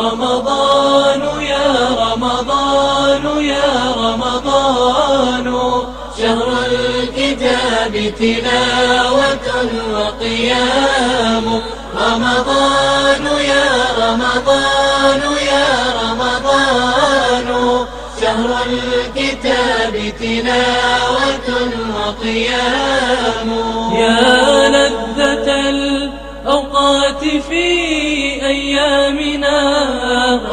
رمضان يا رمضان يا رمضان شهر الكتاب تلاوة وقيام رمضان يا رمضان يا رمضان شهر الكتاب تلاوة وقيام يا لذة الأوقات في أيامنا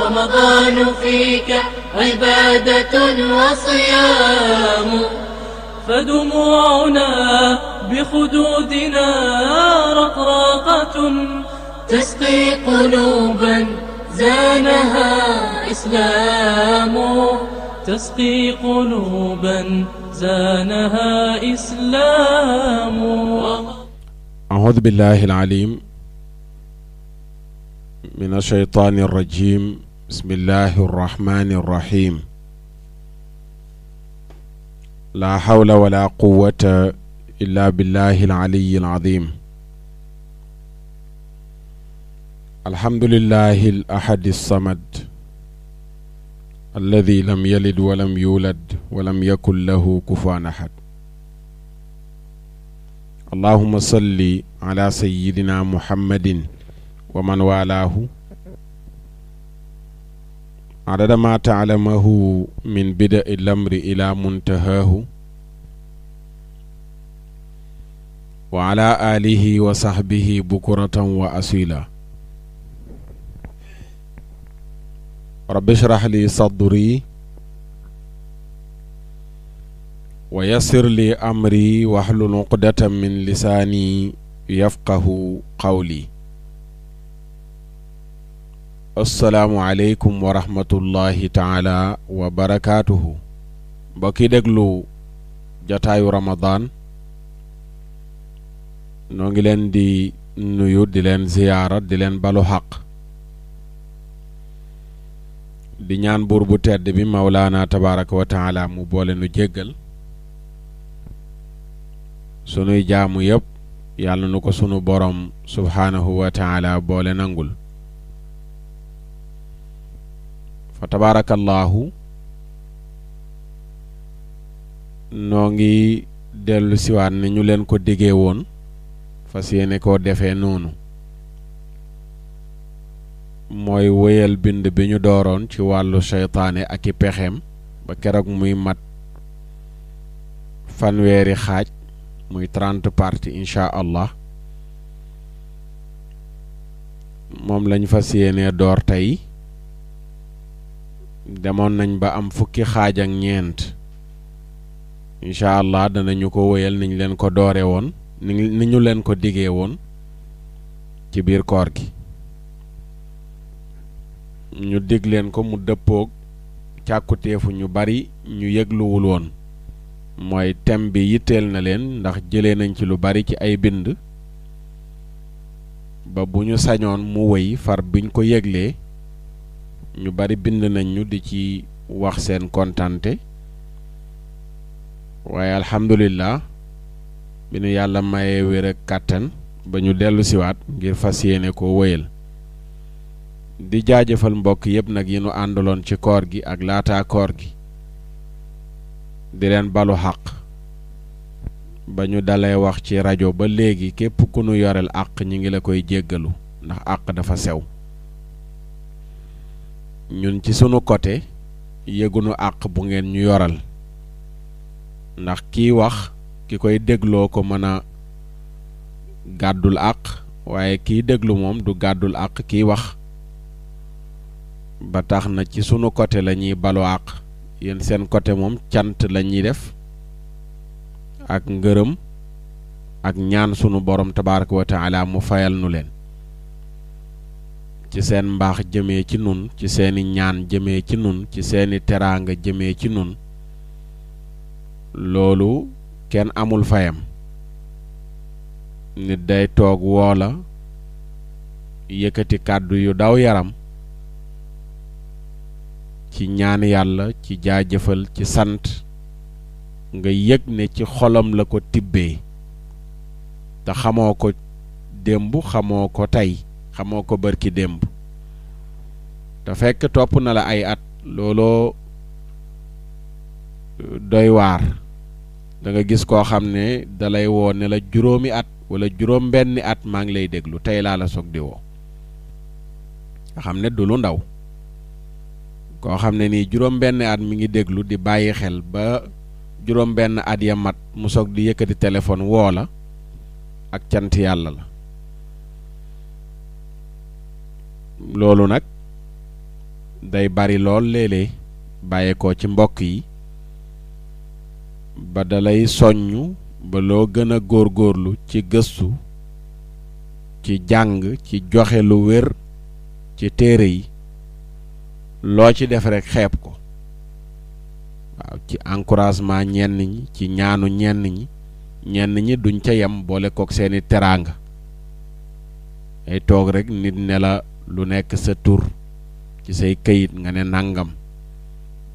رمضان فيك عبادة وصيام فدموعنا بخدودنا رقراقة تسقي قلوبا زانها إسلام تسقي قلوبا زانها إسلام. أعوذ بالله العليم من الشيطان الرجيم. بسم الله الرحمن الرحيم. لا حول ولا قوة إلا بالله العلي العظيم. الحمد لله الأحد الصمد الذي لم يلد ولم يولد ولم يكن له كفوا أحد. اللهم صل على سيدنا محمد ومن والاه عدد ما تعلمه من بدء الأمر إلى منتهاه وعلى آله وصحبه بكرة وأصيلا. رب اشرح لي صدري ويسر لي أمري واحلل عقدة من لساني يفقه قولي. السلام عليكم ورحمة الله تعالى وبركاته. بكي دغلو جتايو رمضان نونغي لين دي نيو دي لين زيارة دي لين بالو حق di ñaan buur bu tedd bi Mawlaana tabaraka wa taala mu boole nu jéggal sunuy jaamu yépp yàlla nu ko sunu borom subhaanahu wa taala boole nangul. fa tabarakallahu noo ngi dellu siwaat ni ñu leen ko diggee woon fas yéene koo defee noonu mooy wéyal bind bi ñu dooroon ci wàllu seytaane ak i pexeem ba keroog muy mat fanweeri xaaj muy 30 parties incha allah moom lañ fas yéenee door tey. demoon nañ ba am fukki xaaj ak ñeent incha allah danañu ko wéyal niñ leen ko doore woon ni ñu leen ko diggee woon ci biir koor gi. ñu dig leen ko mu dëppoog càkkuteefu ñu bari ñu yëgluwul woon mooy thème bi yitteel na leen ndax jëlee nañ ci lu bari ci ay bind ba bu ñu sañoon mu wëy far biñ ko yëglee ñu bari bind nañ ñu di ci wax seen kontante waaye alhamdulillah bi nu yàlla mayee wér ak kàttan ba ñu dellu siwaat ngir fas yéene ko wëyal. di jaajëfal mbokk yépp nag yi nu àndaloon ci koor gi ak laataa koor gi di leen balu xaq ba ñu dalee wax ci rajo ba léegi képp ku nu yoreel àq ñi ngi la koy jéggalu ndax àq dafa sew. ñun ci sunu côté yëgunu àq bu ngeen ñu yoral ndax kiy wax ki koy dégloo ko mën a gàddul àq waaye kiy déglu moom du gàddul àq kiy wax. ba tax na ci sunu côté la ñuy balu àq yéen seen côté moom cant la ñuy def ak ngërëm ak ñaan sunu borom tabaraka wa taala mu fayal nu leen ci seen mbaax jëmee ci nun ci seeni ñaan jëmee ci nun ci seeni teraanga jëmee ci nun loolu kenn amul fayam. nit day toog woola yëkkati kàddu yu daw yaram ci ñaan yàlla ci jaajëfal ci sant nga yëg ne ci xolam la ko tibbee te xamoo ko démb xamoo ko tey xamoo ko bërki démb te fekk topp na la ay at looloo doy waar. da nga gis koo xam ne dalay woo ne la juróomi at wala juróom benni at maa ngi lay déglu tey laa la soog di woo nga xam ne du lu ndaw. koo xam ne nii juróom benni at mi ngi déglu di bàyyi xel ba juróom benn at ya mat mu soog di yëkkati téléphone woo la ak cant yàlla la. loolu nag day bari lool léeg-léeg bàyyeekoo ci mbokk yi ba dalay soññ ba loo gën a góorgóorlu ci gëstu ci jàng ci joxe lu wér ci téere yi loo ci def rekk xeeb ko. waaw ci encouragement ñenn ñi ci ñaanu ñenn ñi duñ ca yem boole kook seeni teraanga ay toog rekk nit ne la lu nekk sa tur ci say këyit nga ne nangam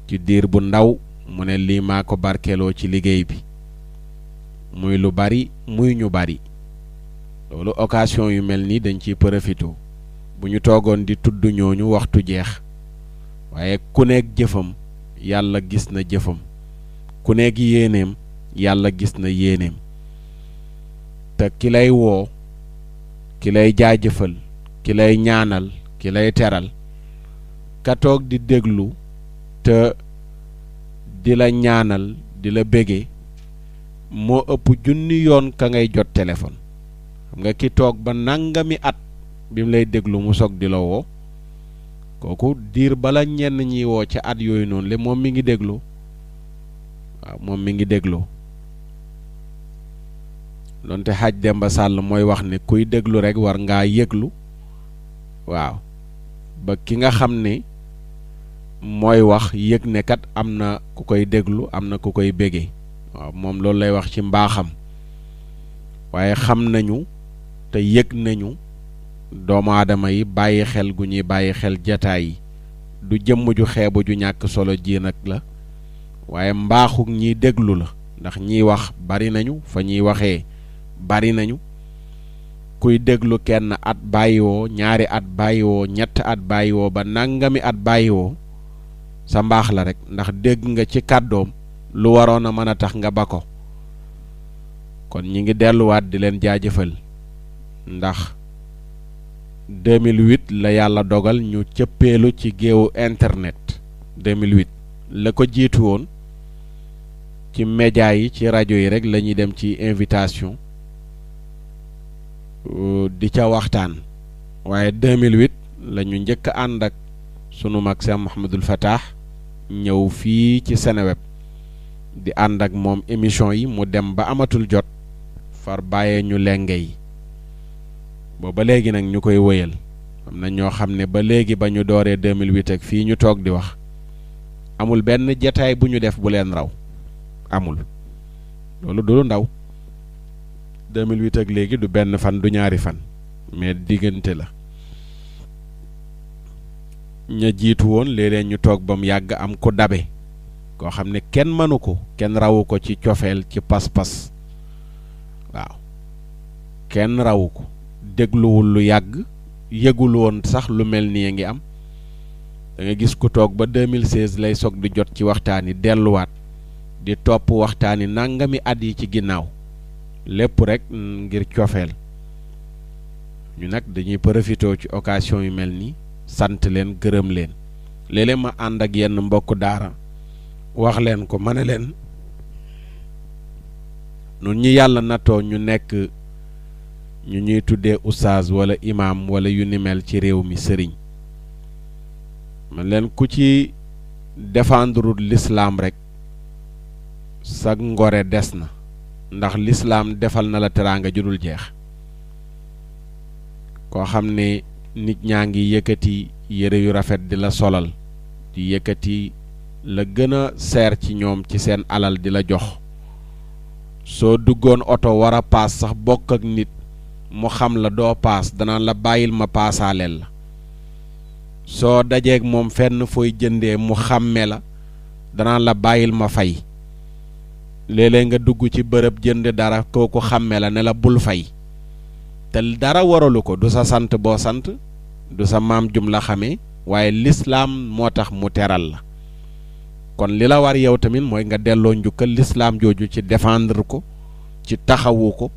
ci diir bu ndaw mu ne lii maa ko barkeeloo ci liggéey bi muy lu bari muy ñu bari. loolu occasion yu mel nii dañ ciy profité bu ñu toogoon di tudd ñooñu waxtu jeex waaye ku nekk jëfam yàlla gis na jëfam ku nekk yéeneem yàlla gis na yéeneem te ki lay woo ki lay jaajëfal ki lay ñaanal ki lay teral ka toog di déglu te di la ñaanal di la bége moo ëpp junni yoon ka ngay jot téléphone. xam nga ki toog ba nangami at bi mu lay déglu mu soog di la woo kooku diir bala ñenn ñi woo ca at yooyu noonu le moom mi ngi déglu. waaw moom mi ngi déglu donte Haj Demba Sall mooy wax ne kuy déglu rekk war ngaa yëglu. waaw ba ki nga xam ne mooy wax yëg ne kat am na ku koy déglu am na ku koy bége. waaw moom loolu lay wax ci mbaaxam waaye xam nañu te yëg nañu doomu aadama yi bàyyi xel gu ñuy bàyyi xel jataay yi du jëmm ju xeebu ju ñàkk solo ji nag la waaye mbaaxu ñiy déglu la ndax ñiy wax bari nañu fa ñuy waxee bari nañu. kuy déglu kenn at bàyyiwoo ñaari at bàyyiwoo ñett at bàyyiwoo ba nangami at bàyyiwoo sa mbaax la rek ndax dégg nga ci kàddoom lu waroon a mën a tax nga ba ko. kon ñi ngi delluwaat di leen jaajëfal ndax 2008 la yàlla dogal ñu cëppeelu ci géewu internet. 2008 la ko jiitu woon ci média yi ci rajo yi rek la ñuy dem ci invitation di ca waxtaan waaye 2008 la ñu njëkk ànd ak sunu mag Cheikh Mouhamadul Fatah ñëw fii ci Seneweb di ànd ak moom émission yi mu dem ba amatul jot far bàyyee ñu lenge yi booba léegi nag ñu koy wëyal am na ñoo xam ne ba léegi ba ñu dooree 2008 ak fii ñu toog di wax amul benn jataay bu ñu def bu leen raw amul. loolu du lu ndaw 2008 ak léegi du benn fan du ñaari fan mais diggante la. ña jiitu woon léeg-léeg ñu toog ba mu yàgg am ko dabe koo xam ne kenn mënu ko kenn rawu ko ci cofeel ci pas-pas. waaw kenn rawu ko dégluwul lu yàgg yëgul woon sax lu mel nii ngi am da nga gis ku toog ba 2016 lay soog di jot ci waxtaan yi delluwaat di topp waxtaan yi nangami at yi ci ginnaaw lépp rek ngir cofeel. ñu nag dañuy profité ci occasion yu mel nii sant leen gërëm leen léeg-léeg ma ànd ak yenn mbokk daara wax leen ko ma ne leen nun ñi yàlla nattoo ñu nekk ñu ñuy tuddee oustaz wala imam wala yu ni mel ci réew mi sëriñ man leen ku ci défendre l'islam rek sa ngore des na ndax l'islam defal na la teraanga ju dul jeex. koo xam ne nit ñaa ngi yëkkati yére yu rafet di la solal di yëkkati la gën a seer ci ñoom ci seen alal di la jox soo duggoon oto war a paas sax bokk ak nit mu xam la doo paas danaan la bàyyil ma paasaaleel la. soo dajeeg moom fenn fooy jëndee mu xàmme la danaan la bàyyil ma fay. léeg-léeg nga dugg ci bërëb jënd dara kooku xàmme la ne la bul fay te dara waralu ko du sa sant boo sant du sa maam jum la xamee waaye lislaam moo tax mu teral la kon li la war yow tamit mooy nga delloo njukkal lislaam jooju ci défendre ko ci taxawu ko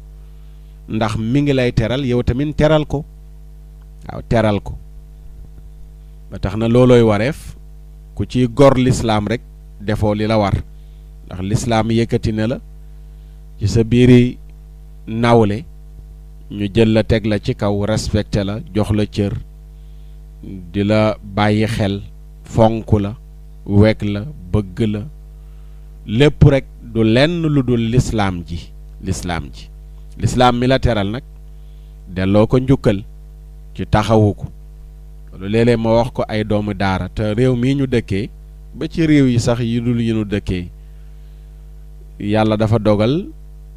ndax mi ngi lay teral yow tamit teral ko waaw teral ko ba tax na loolooy wareef ku ci gor lislaam rek defoo li la war ndax lislaam yëkkati na la ci sa biiri nawle ñu jël la teg la ci kaw respecté la jox la cër di la bàyyi xel fonk la wekk la bëgg la lépp rek du lenn lu dul lislaam ji lislaam mi la teral nag delloo ko njukkal ci taxawu ko loolu léeg-léeg ma wax ko ay doomu daara te réew mii ñu dëkkee ba ci réew yi sax yi dul yi ñu dëkkee yàlla dafa dogal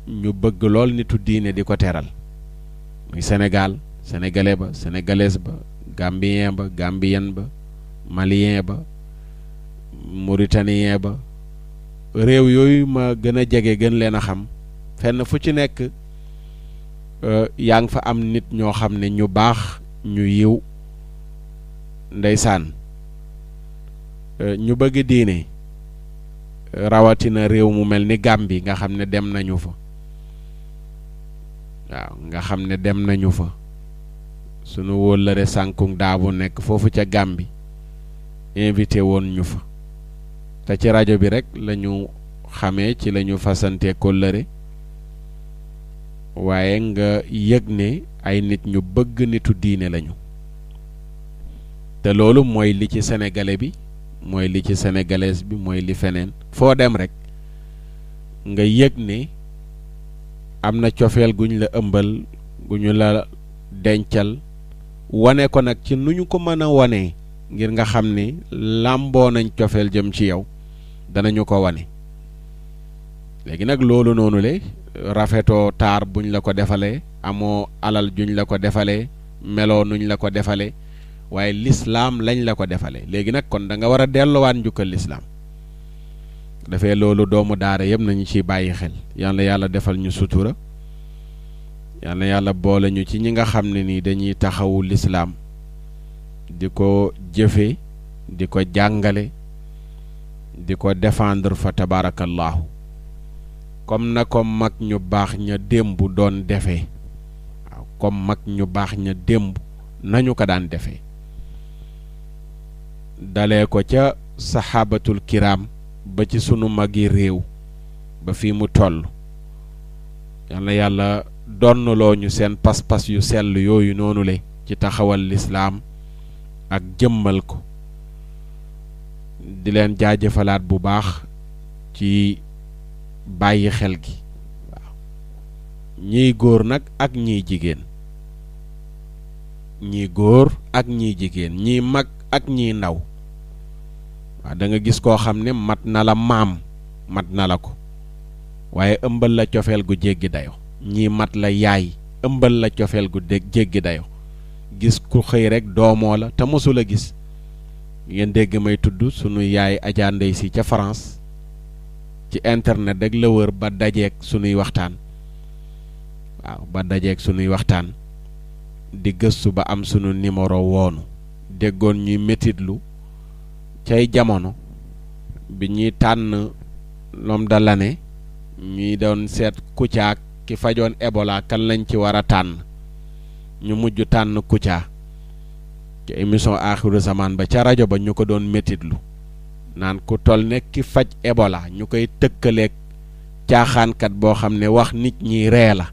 ñu bëgg lool nitu diine di ko teral muy Sénégal sénégalais ba sénégalaise ba gambien ba gambienne ba malien ba mauritanien ba réew yooyu ma gën a jege gën leen a xam fenn fu ci nekk yaa ngi fa am nit ñoo xam ne ñu baax ñu yiw ndeysaan ñu bëgg diine rawatina réew mu mel ni Gàmbi nga xam ne dem nañu fa waaw nga xam ne dem nañu fa sunu wóllëre sànkung daabu nekk foofu ca Gàmbi invité woon ñu fa te ci rajo bi rek lañu xamee ci lañu fasante kóllëre waaye nga yëg ne ay nit ñu bëgg nitu diine lañu te loolu mooy li ci sénégalais bi mooy li ci sénégalaise bi mooy li feneen foo dem rek nga yëg ne am na cofeel guñ la ëmbal guñu la dencal wane ko nag ci nu ñu ko mën a wane ngir nga xam ne làmboo nañ cofeel jëm ci yow danañu ko wane léegi nag loolu noonu le rafetoo taar buñ la ko defalee amoo alal juñ la ko defalee meloo nuñ la ko defalee waaye lislaam lañ la ko defalee léegi nag kon da nga war a delluwaat njukkal lislaam dafee loolu doomu daara yëpp nañu ciy bàyyi xel yàlla yàlla defal ñu sutura yàlla yàlla boole ñu ci ñi nga xam ne nii dañuy taxawu lislaam di ko jëfe di ko jàngale di ko défendre fa tabarakallahu comme na ko mag ñu baax ña démb doon defee waaw comme mag ñu baax ña démb nañu ko daan defee dalee ko ca saxaabatul kiram ba ci sunu magi réew ba fii mu toll yàlla yàlla donnaloo ñu seen pas-pas yu sell yooyu noonu le ci taxawal lislaam ak jëmmal ko di leen jaajëfalaat bu baax ci bàyyi xel gi waaw ñiy góor nag ak ñiy jigéen ñiy góor ak ñiy jigéen ñiy mag ak ñiy ndaw waaw da nga gis koo xam ne mat na la maam mat na la ko waaye ëmbal la cofeel gu jéggi dayo ñii mat la yaay ëmbal la cofeel gu jéggi dayo gis ku xëy rek doomoo la te mosul a gis ngeen dégg may tudd sunu yaay Adja Ndey Si ca France ci internet rek la wër ba dajeek sunuy waxtaan waaw ba dajeek sunuy waxtaan di gëstu ba am sunu numéro woonu déggoon ñuy metitlu cay jamono bi ñuy tànn l'homme de l'année ñuy doon seet Kouthia ki fajoon Ebola kan lañ ci war a tànn ñu mujj tànn Kouthia ci émission Axiru Zaman ba ca rajo ba ñu ko doon metitlu naan ku toll ne ki faj Ebola ñu koy tëkkaleeg caaxaankat boo xam ne wax nit ñi ree la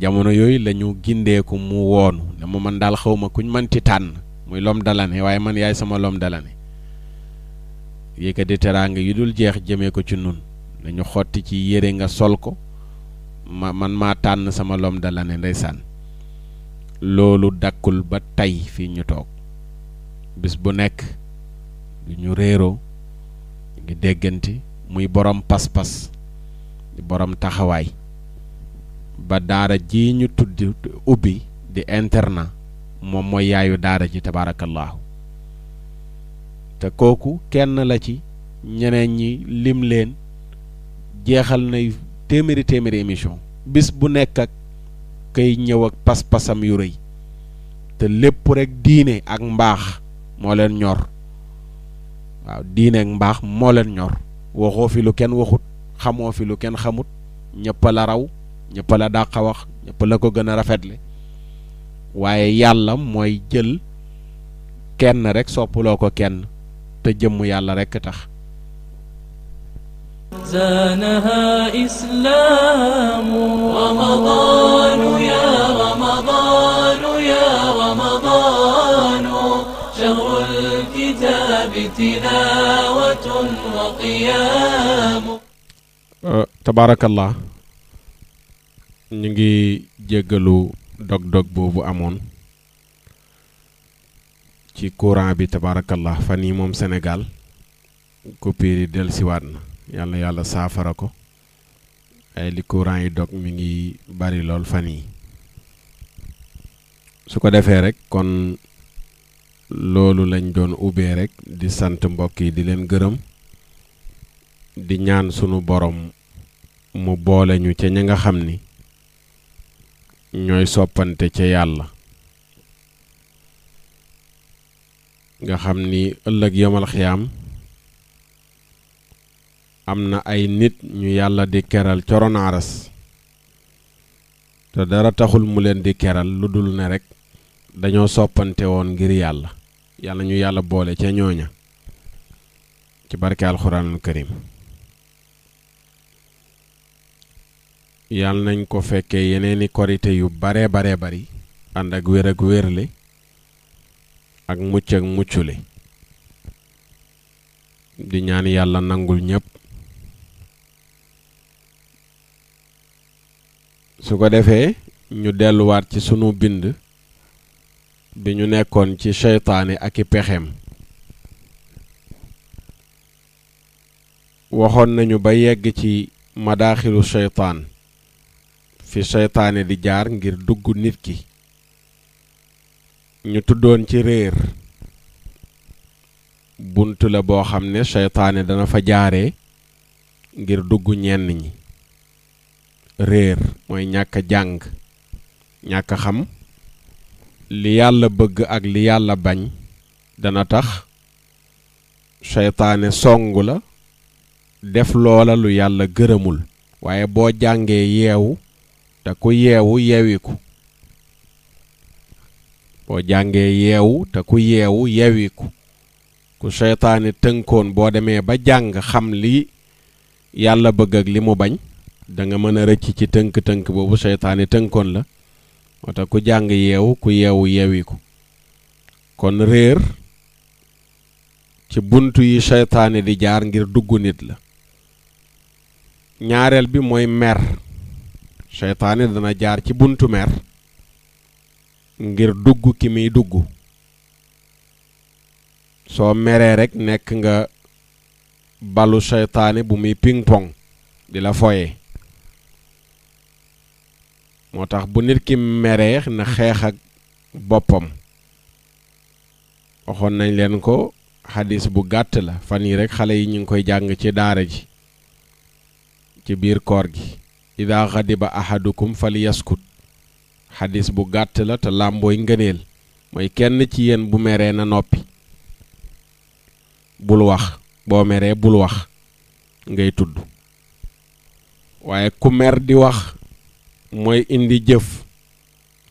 jamono yooyu la ñu gindeeku mu woonu ne ma man daal xawma kuñ manti tànn muy l'homme de l'année waaye man yaay sama l'homme de l'année yëkkati teraanga yu dul jeex jëmee ko ci nun dañu xotti ci yére nga sol ko man maa tànn sama l'homme de l'année ndeysaan loolu dakkul ba tey fii ñu toog bis bu nekk du ñu réeroo ngi déggante muy borom pas-pas di borom taxawaay ba daara ji ñu tudd ubbi di internat moom mooy yaayu daara ji tabaarakallaahu te kooku kenn la ci ñeneen ñi lim leen jeexal nay téeméeri émission bis bu nekk ak kay ñëw ak pas-pasam yu rëy te lépp rek diine ak mbaax moo leen ñor. waaw diine ak mbaax moo leen ñor. waxoo fi lu kenn waxut, xamoo fi lu kenn xamut, ñëpp la raw, ñëpp la dàq wax, ñëpp la ko gën a rafetle. waaye yàlla mooy jël kenn rek soppuloo ko kenn te jëmm yàlla rek tax. زانها إسلام رمضان يا رمضان يا رمضان شهر الكتاب تلاوة وقيام. tabaarakallah ñu ngi jéggalu dog-dog boobu amoon ci courant bi. tabaarakallah fan yi moom Sénégal coupure yi dellusiwaat na. yàlla saafara ko ay li courant yi dog mi ngi bari lool fan yi. su ko defee rek kon loolu lañ doon ubbee rek di sant mbokk yi di leen gërëm di ñaan sunu borom mu boole ñu ca ña nga xam ni ñooy soppante ca yàlla nga xam ni ëllëg yamal xiyaam am na ay nit ñu yàlla di keral coronaaras te dara taxul mu leen di keral lu dul ne rek dañoo soppante woon ngir yàlla. yàlla ñu yàlla boole ca ñooña ci barke alxuraanul karim. yàlla nañ ko fekkee yeneeni korite yu bare bari ànd ak wér ak wérle ak mucc ak muccule. di ñaan yàlla nangul ñépp. su ko defee ñu delluwaat ci sunu bind bi ñu nekkoon ci seytaane ak i pexeem. waxoon nañu ba yegg ci madaaxilu seytaan fi seytaane di jaar ngir dugg nit ki. ñu tuddoon ci réer bunt la boo xam ne seytaane dana fa jaaree ngir dugg ñenn ñi. réer mooy ñàkk jàng, ñàkk xam li yàlla bëgg ak li yàlla bañ dana tax seytaane songu la def loola lu yàlla gërëmul. waaye boo jàngee yeewu te ku yeewu yewiku. boo jàngee yeewu te ku yeewu yewiku. ku seytaane tënkoon boo demee ba jàng xam li yàlla bëgg ak li mu bañ da nga mën a rëcc ci tënk-tënk boobu seytaane tënkoon la. moo tax ku jàng yeewu ku yeewu yewiku. kon réer ci buntu yi seytaane di jaar ngir dugg nit la. ñaareel bi mooy mer. seytaane dana jaar ci buntu mer ngir dugg ki muy dugg. soo meree rek nekk nga balu seytaane bu muy ping pong di la foye. moo tax bu nit ki meree na xeex ak boppam. waxoon nañ leen ko xadis bu gàtt la fan yi rek xale yi ñu ngi koy jàng ci daara ji ci biir koor gi. ida xadiba ahadukum falyaskut. xadis bu gàtt la te làmbooy ngëneel. mooy kenn ci yéen bu meree na noppi. bul wax boo meree bul wax ngay tudd. waaye ku mer di wax mooy indi jëf.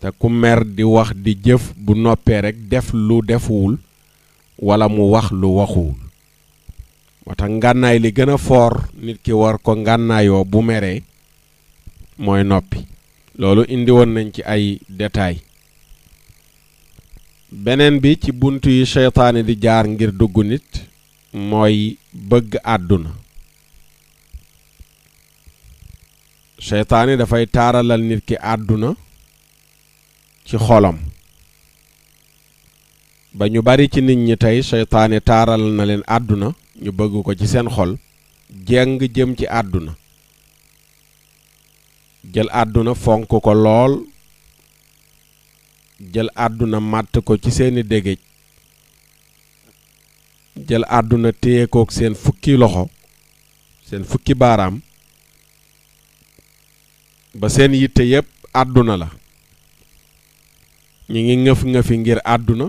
te ku mer di wax di jëf bu noppee rek def lu defuwul wala mu wax lu waxuwul. moo tax ngànnaay li gën a foor nit ki war ko ngànnaayoo bu meree mooy noppi. loolu indi woon nañ ci ay détails. beneen bi ci buntu yi seytaane di jaar ngir dugg nit mooy bëgg àdduna. seytaane dafay taaralal nit ki àdduna ci xolam. ba ñu bari ci nit ñi tey seytaane taaral na leen àdduna ñu bëgg ko ci seen xol jeng jëm ci àdduna. jël àdduna fonk ko lool. jël àdduna màtt ko ci seeni dégéej. jël àdduna téye kook seen fukki loxo seen fukki baaraam ba seen yitte yépp àdduna la. ñi ngi ngëf-ngëfi ngir àdduna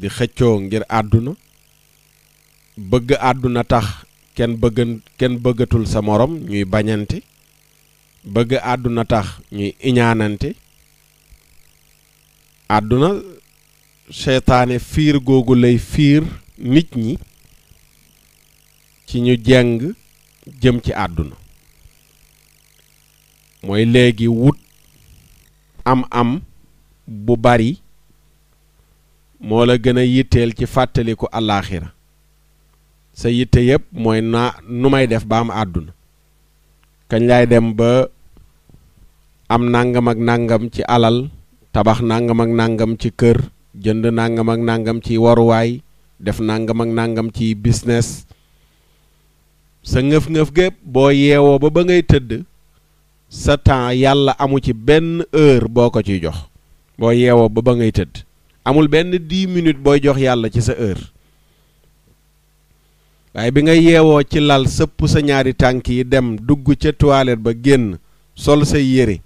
di xëccoo ngir àdduna bëgg àdduna tax kenn bëggatul sa morom ñuy bañante bëgg àdduna tax ñuy iñaanante àdduna seytaane fiir googu lay fiir nit ñi ci ñu jeng jëm ci àdduna mooy léegi wut am bu bari moo la gën a yitteel ci fàttaliku àllaaxira sa yitte yépp mooy nu may def ba am àdduna kañ laay dem ba am nangam ak nangam ci alal tabax nangam ak nangam ci kër jënd nangam ak nangam ci waruwaay def nangam ak nangam ci business sa ngëf-ngëf gépp boo yeewoo ba ngay tëdd sa temps yàlla amu ci benn heure boo ko ciy jox boo yeewoo ba ngay tëdd amul benn 10 minutes booy jox yàlla ci sa heure waaye bi nga yeewoo ci lal sëpp sa ñaari tànk yi dem dugg ca toilette ba génn sol say yére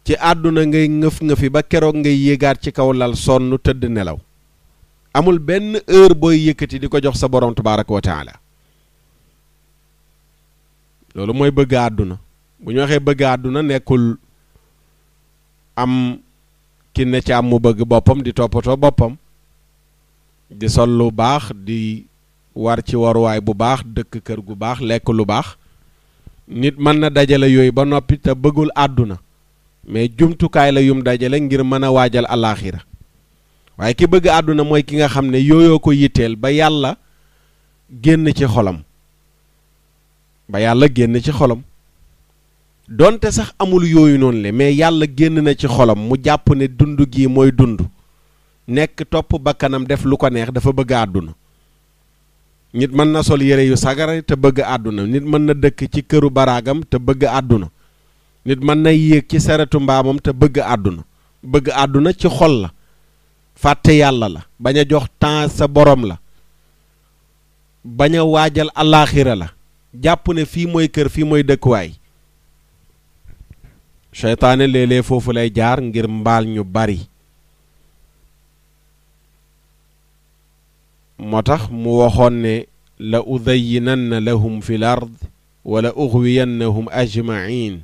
ci àdduna ngay ngëf-ngëfi ba keroog ngay yéegaat ci kaw lal sonn tëdd nelaw amul benn heure booy yëkkati di ko jox sa borom tabaaraka wa taala loolu mooy bëgg àdduna bu ñu waxee bëgg àdduna nekkul am ki ne ci am mu bëgg boppam di toppatoo boppam di sol lu baax di war ci waruwaay bu baax dëkk kër gu baax lekk lu baax nit mën na dajale yooyu ba noppi te bëggul àdduna mais jumtukaay la yum dajale ngir mën a waajal alaaxira waaye ki bëgg àdduna mooy ki nga xam ne yooyoo ko yitteel ba yàlla génn ci xolam donte sax amul yooyu noonu le mais yàlla génn na ci xolam mu jàpp ne dund gi mooy dund nekk topp bakkanam def lu ko neex dafa bëgg àdduna nit mën na sol yére yu sagara te bëgg àdduna nit mën na dëkk ci këru baraagam te bëgg àdduna nit mën na yéeg ci saretu mbaamam te bëgg àdduna ci xol la fàtte yàlla la bañ a jox temps sa borom la bañ a waajal alaaxira la jàpp ne fii mooy kër fii mooy dëkkuwaay seytaane léeg-léeg foofu lay jaar ngir mbaal ñu bari moo tax mu waxoon ne la udayyinanna lahum fi l ard wala uxwiyannahum ajmain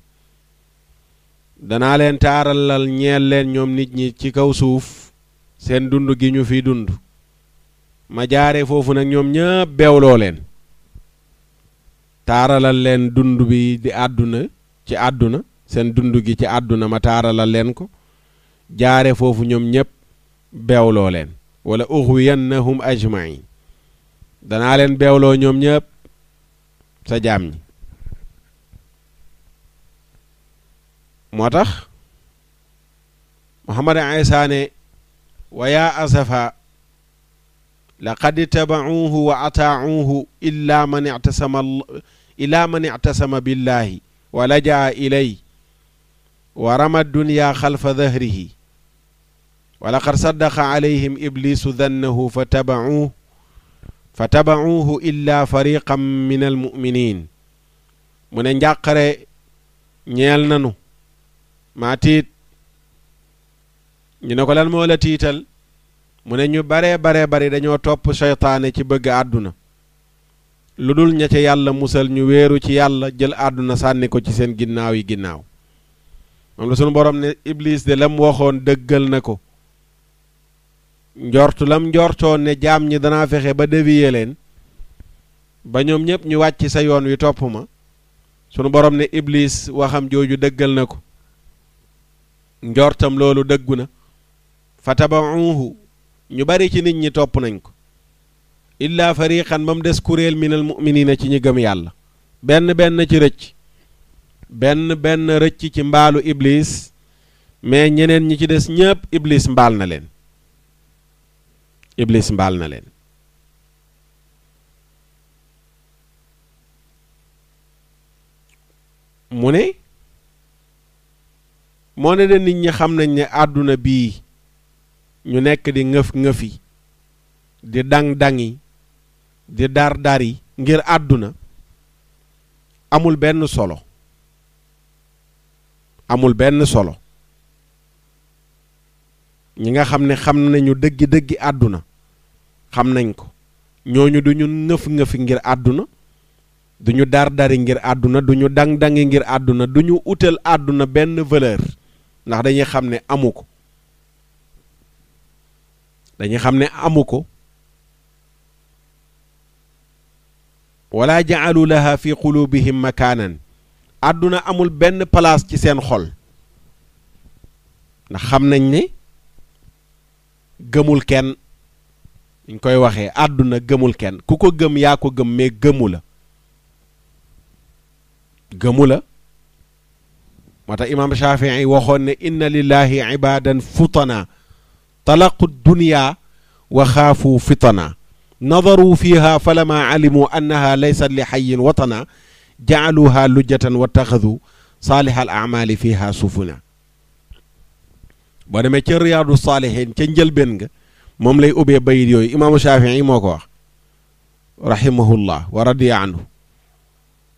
danaa leen taaralal ñeel leen ñoom nit ñi ci kaw suuf seen dund gi ñu fi dund ma jaare foofu nag ñoom ñëpp beewloo leen taaralal leen dund bi di àdduna ci àdduna seen dund gi ci àdduna ma taaralal leen ko jaare foofu ñoom ñëpp beewloo leen wala uxwiyannahum ajmain danaa leen beewloo ñoom ñëpp sa jaam ñi moo tax Muhammad Isa ne wa yaa asafa laqad itabacuuhu wa ataacuuhu illa man ictasama billahi wa lajaa ilay wa rama dunya xalfa dahrihi wa laqad saddaqa alayhim iblisu dannahu fa tabacuuhu illa fariqan min almuminin mu ne njàqare ñeel nanu maa tiit ñu ne ko lan moo la tiital mu ne ñu baree bari dañoo topp seytaane ci bëgg àdduna lu dul ña ca yàlla musal ñu wéeru ci yàlla jël àdduna sànni ko ci seen ginnaaw yi ginnaaw moom la sunu borom ne iblis de lam waxoon dëggal na ko lam njortoon ne jaam ñi danaa fexe ba dévier leen ba ñoom ñëpp ñu wàcc sa yoon wi topp ma sunu borom ne iblis waxam jooju dëggal na ko njortam loolu dëggu na fa tabauhu ñu bari ci nit ñi topp nañ ko illa fariqan ba mu des kuréel minal muminina ci ñi gëm yàlla benn ci rëcc benn rëcc ci mbaalu iblis mais ñeneen ñi ci des ñëpp iblis mbaal na leen mu ne moo ne de nit ñi xam nañ ne àdduna bii ñu nekk di ngëf-ngëfi di dang-dangi di dar-dari ngir àdduna amul benn solo ñi nga xam ne xam nañu dëggi-dëggi àdduna xam nañ ko ñooñu duñu ngëf-ngëfi ngir àdduna duñu dar-dari ngir àdduna duñu dang-dangi ngir àdduna duñu utal àdduna benn valeur ndax dañuy xam ne amu ko dañuy xam ne amu ko wala ja'alu laha fi qulubihim makaanan àdduna amul benn place ci seen xol ndax xam nañ ne gëmul kenn ñu koy waxee àdduna gëmul kenn ku ko gëm yaa ko gëm mais gëmu la moo tax imaam Shafii waxoon ne inna lillahi ibadan futana talaqu dunya wa xaafu fitana nadaru fiha falama alimu annaha laysat li xayin watana jaaluha lujjatan wa taxadu saaliha al amali fiha sufuna boo demee ca riyaadu saalihin ca njëlbeen nga moom lay ubbee bayit yooyu imaamu Shafii moo ko wax rahimahullah wa radiya anhu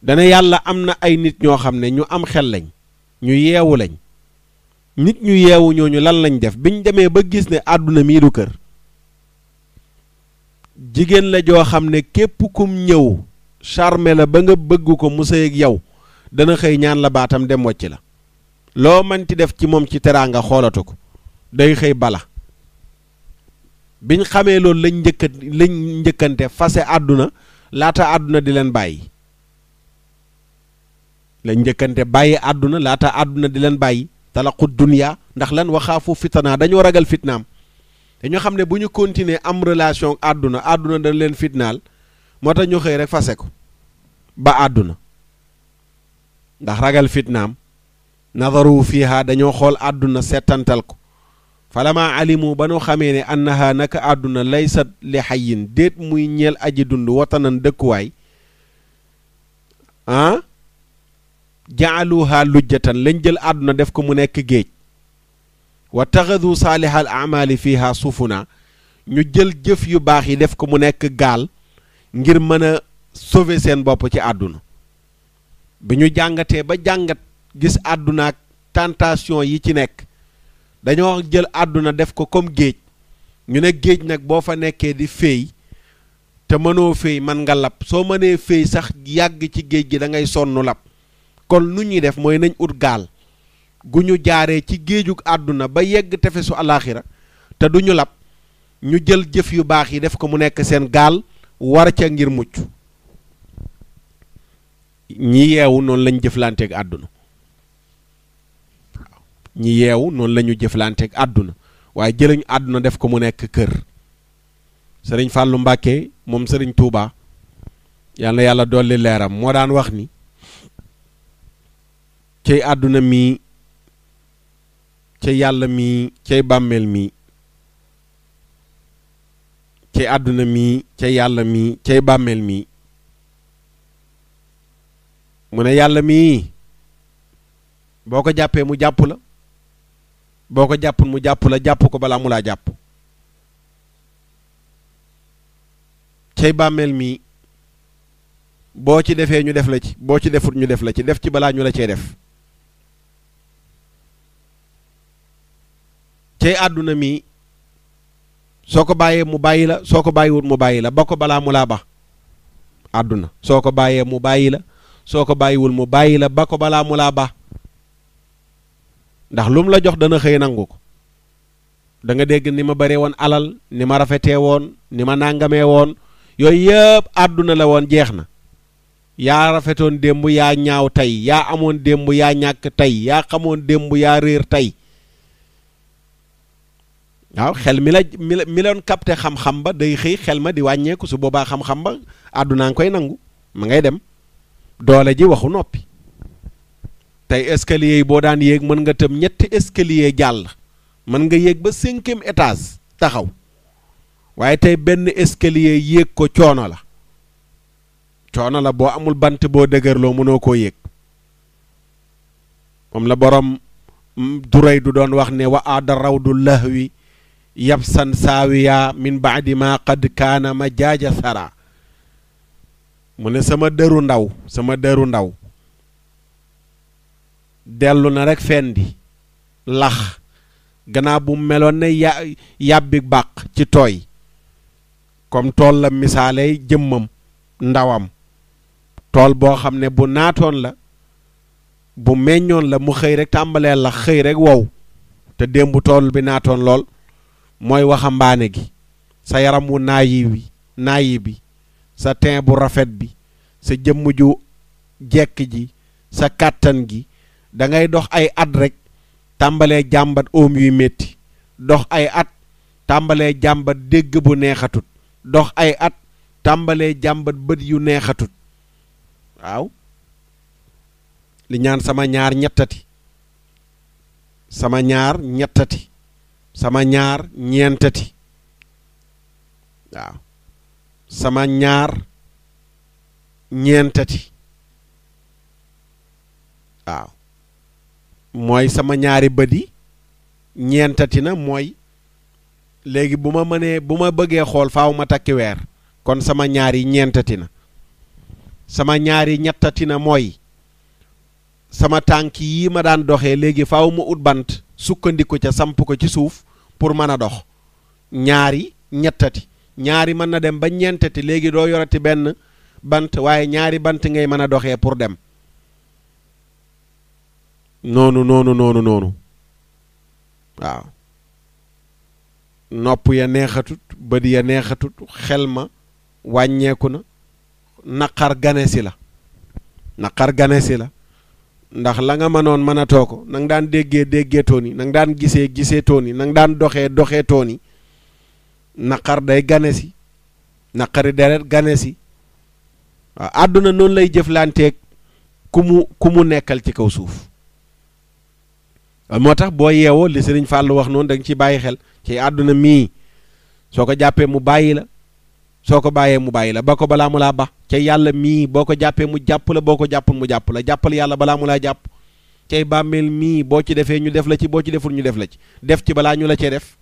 dana yàlla am na ay nit ñoo xam ne ñu am xel lañ ñu yeewu lañ nit ñu yeewu ñooñu lan lañ def biñ demee ba gis ne àdduna mii du kër jigéen la joo xam ne képp kum ñëw charme la ba nga bëgg ko mu sëy ak yow dana xëy ñaan la baatam dem wàcc la loo manti def ci moom ci teraanga xoolatu ko day xëy bala biñ xamee loolu lañ njëkkante fase àdduna laata àdduna di leen bàyyi lañ njëkkante bàyyi àdduna laata àdduna di leen bàyyi talaqu dunya ndax lan waxaafu fitna dañoo ragal fitnaam dañoo xam ne bu ñu continuer am relation àdduna dañ leen fitnaal moo tax ñu xëy rek fase ko ba àdduna ndax ragal fitnaam nadaru fiha dañoo xool àdduna settantal ko falama alimu ba nu xamee ne annaha naka àdduna laysat li xayin déet muy ñeel aji dund watanan dëkkuwaay jaaluha lujjatan lañ jël àdduna def ko mu nekk géej wa taxadu saalihal amali fiha sufuna ñu jël jëf yu baax yi def ko mu nekk gaal ngir mën a sauver seen bopp ci àdduna bi ñu jàngatee ba jàngat gis àdduna ak tentation yi ci nekk dañoo jël àdduna def ko comme géej ñu ne géej nag boo fa nekkee di féey te mënoo féey man nga lab soo mënee féey sax yàgg ci géej gi da ngay sonn lab kon nu ñuy def mooy nañ ut gaal gu ñu jaaree ci géejug àdduna ba yegg tefesu alaaxira te du ñu lab ñu jël jëf yu baax yi def ko mu nekk seen gaal war ca ngir mucc ñi yeewu noonu lañ jëflanteeg àdduna ñi yeewu noonu la ñu jëflanteeg àdduna waaye jëlañ àdduna def ko mu nekk kër sëriñ Fàllu Mbàkke moom sëriñ Tuuba yal na yàlla dolli leeram moo daan wax ni cey àdduna mii cey yàlla mii cey bàmmeel mii cey àdduna mii cey yàlla mii cey bàmmeel mii mu ne yàlla mii boo ko jàppee mu jàpp la boo ko jàppul mu jàpp la jàpp ko balaa mu laa jàpp cey bàmmeel mii boo ci defee ñu def la ci boo ci defut ñu def la ci def ci balaa ñu la cee def cey àdduna mi soo ko bàyyee mu bàyyi la soo ko bàyyiwut mu bàyyi la ba ko balaa mu laa ba àdduna soo ko bàyyee mu bàyyi la soo ko bàyyiwul mu bàyyi la ba ko balaa mu laa ba ndax lu mu la jox dana xëy nangu ko da nga dégg ni ma bare woon alal ni ma rafetee woon ni ma nàngamee woon yooyu yëpp àdduna la woon jeex na yaa rafetoon démb yaa ñaaw tey yaa amoon démb yaa ñàkk tey yaa xamoon démb yaa réer tey waaw xel mi loon capté xam-xam ba day xëy xel ma di wàññeeku su boobaa xam-xam ba àddunaa ngi koy nangu ma ngay dem doole ji waxu noppi tey escalier yi boo daan yéeg mën nga tëm ñetti escalier jàll mën nga yéeg ba 5e étage taxaw waaye tey benn escalier yéeg ko coono la boo amul bant boo dëgërloo mënoo koo yéeg moom la borom duray du doon wax ne wa aada rawdu lahwi yabsan saawiya min baadi ma qad kaana ma jaaja sara mu ne sama dëru ndaw dellu na rek fendi lax gannaaw bu meloon ne yàbbi bàq ci tooy comme tool la misaaley jëmmam ndawam tool boo xam ne bu naatoon la bu meññoon la mu xëy rek tàmbalee la xëy rek wow te démb tool bi naatoon lool mooy waxambaane gi sa yaram wu naayi bi sa teint bu rafet bi sa jëmm ju jekk ji sa kàttan gi da ngay dox ay at rek tàmbalee jàmbat oom yuy métti dox ay at tàmbalee jàmbat dégg bu neexatut dox ay at tàmbalee jàmbat bët yu neexatut waaw li ñaan sama ñaar ñettati sama ñaar ñettati sama ñaar ñeentati waaw sama ñaar ñeentati waaw mooy sama ñaari bët yi ñeentati na mooy léegi bu ma bëggee xool faaw ma takki weer kon sama ñaar yi ñeentati na sama ñaar yi ñettati na mooy sama tànk yi ma daan doxee léegi faaw ma ut bant sukkandiku ca samp ko ci suuf pour mën a dox ñaari ñettati ñaari mën na dem ba ñeentati léegi doo yorati benn bant waaye ñaari bant ngay mën a doxee pour dem noonu waaw nopp ya neexatut bët ya neexatut xel ma wàññeeku na naqar ganesi la ndax la nga mënoon mënatoo ko na nga daan déggee tooni na nga daan gisee tooni na nga daan doxee tooni naqar day ganesi naqari deret ganesi waaw àdduna noonu lay jëflanteeg ku mu nekkal ci kaw suuf moo tax boo yeewoo li Sëriñ Fàllu wax noonu da nga ci bàyyi xel ci àdduna mii soo ko jàppee mu bàyyi la soo ko bàyyee mu bàyyi la ba ko balaa mu laa ba ca yàlla mii boo ko jàppee mu jàpp la boo ko jàppul mu jàpp la jàppal yàlla balaa mu laa jàpp cay bàmmeel mii boo ci defee ñu def la ci boo ci deful ñu def la ci def ci balaa ñu la cee def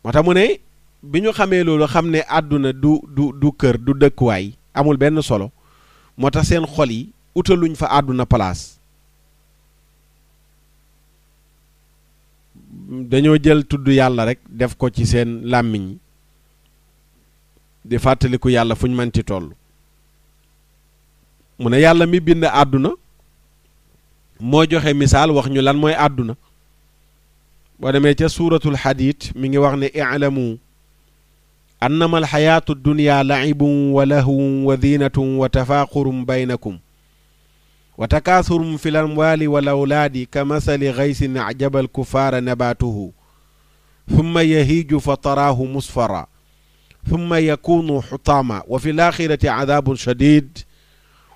moo tax mu ne bi ñu xamee loolu xam ne àdduna du kër du dëkkuwaay amul benn solo moo tax seen xol yi utaluñ fa àdduna place dañoo jël tudd yàlla rek def ko ci seen làmmiñ di fàttaliku yàlla fu ñu mënti toll mu ne yàlla mi bind àdduna moo joxe misaal wax ñu lan mooy àdduna boo demee ca suuratul Hadiid mi ngi wax ne i'lamu annama alxayaatu dunya laibun wa lahwun wa zinatun wa tafaaxurun baynakum wa takaasurun fi lamwaali wal awlaadi ka masali gaysin ajaba alkufaara nabaatuhu thumma yahiiju fa taraahu musfara thumma yakunu xutaama wa fi laaxirati cadaabun shadiid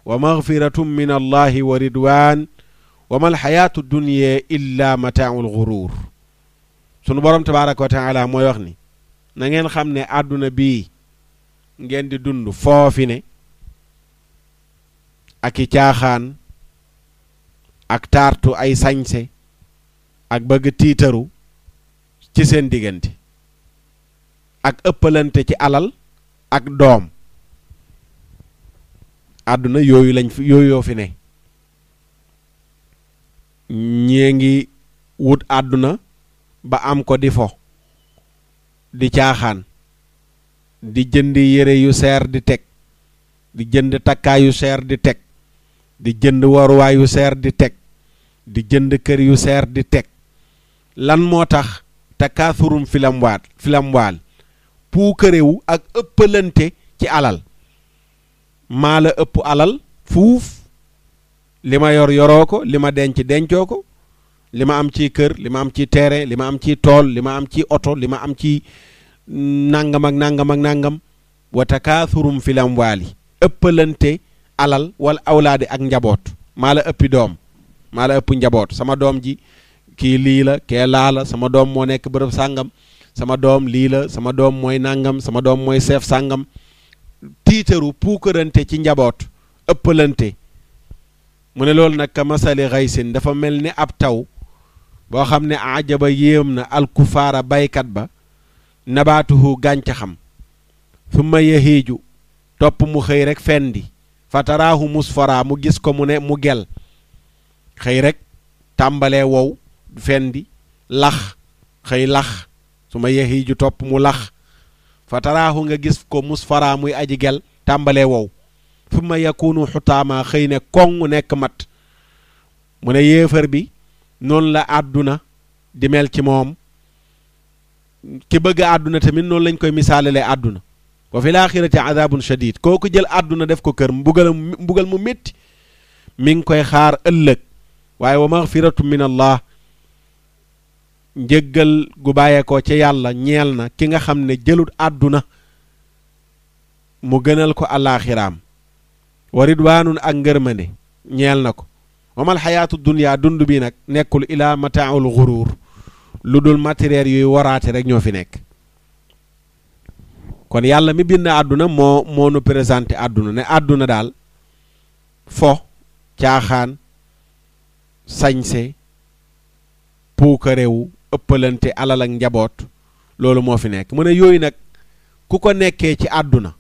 wa magfiratun min allahi wa ridwaan wa ma alxayaatu dunya illa mataacu lguruur sunu borom tabaaraka wa taala mooy wax ni na ngeen xam ne àdduna bii ngeen di dund foofi ne ak i caaxaan ak taartu ay sañse ak bëgg tiitaru ci seen diggante ak ëppalante ci alal ak doom àdduna yooyu fi ne ñee ngi wut àdduna ba am ko di fo di caaxaan di jënd yére yu seer di teg di jënd takkaay yu seer di teg di jënd waruwaay yu seer di teg di jënd kër yu seer di teg lan moo tax takaasurum filamwaal puukarewu ak ëppalante ci alal maa la ëpp alal fuuf li ma yoroo ko li ma dencoo ko li ma am ci kër li ma am ci terrain li ma am ci tool li ma am ci oto li ma am ci nangam ak nangam wa takaasurum fil amwaali ëppalante alal wala awlaadi ak njaboot maa la ëppi doom maa la ëpp njaboot sama doom ji kii lii la kee laa la sama doom moo nekk bërëb sàngam sama doom lii la sama doom mooy nangam sama doom mooy chef sàngam tiitaru puukarante ci njaboot ëppalante mu ne loolu nag ka masali xaysin dafa mel ni ab taw boo xam ne ajaba yéem na alkufaara baykat ba nabaatuhu gàncaxam summa yahiiju topp mu xëy rek fendi fataraahu musfara mu gis ko mu ne mu gel xëy rek tàmbalee wow fendi lax xëy lax su ma yeexi ju topp mu lax fa taraahu nga gis ko musfara muy aji gel tàmbalee wow fu ma yakunu xutaama xëy ne koŋ nekk mat mu ne yéefar bi noonu la àdduna di mel ci moom ki bëgg àdduna tamit noonu lañ koy misaalalee àdduna wa fi laaxirati adabun shadid kooku jël àdduna def ko kër mbugal mu métti mi ngi koy xaar ëllëg waaye wa magfiratu min allah njëggal gu bàyyeekoo ci yàlla ñeel na ki nga xam ne jëlut àdduna mu gënal ko alaaxiraam wa ridwaanun ak ngërmande ñeel na ko wamal xayaatu dunya dund bi nag nekkul ilaa mataaul xuruur lu dul matériel yuy waraate rek ñoo fi nekk kon yàlla mi bind àdduna moo nu présenté àdduna ne àdduna daal fo caaxaan sañse puukarewu ëppalante alal ak njaboot loolu moo fi nekk mu ne yooyu nag ku ko nekkee ci àdduna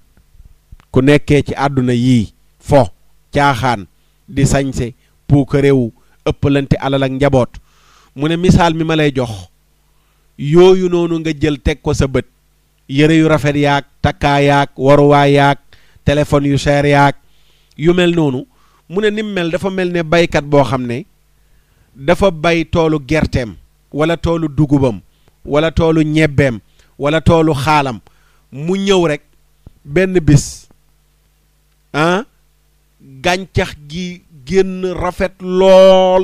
ku nekkee ci àdduna yii fo caaxaan di sañse puukarewu ëppalante alal ak njaboot mu ne misaal mi ma lay jox yooyu noonu nga jël teg ko sa bët yëre yu rafet yaag takkaa yaag waruwaay yaag téléphone yu cher yaag yu mel noonu mu ne nim mel dafa mel ne baykat boo xam ne dafa bay toolu gerteem wala toolu dugubam wala toolu ñebbeem wala toolu xaalam mu ñëw rek benn bis gàncax gi génn rafet lool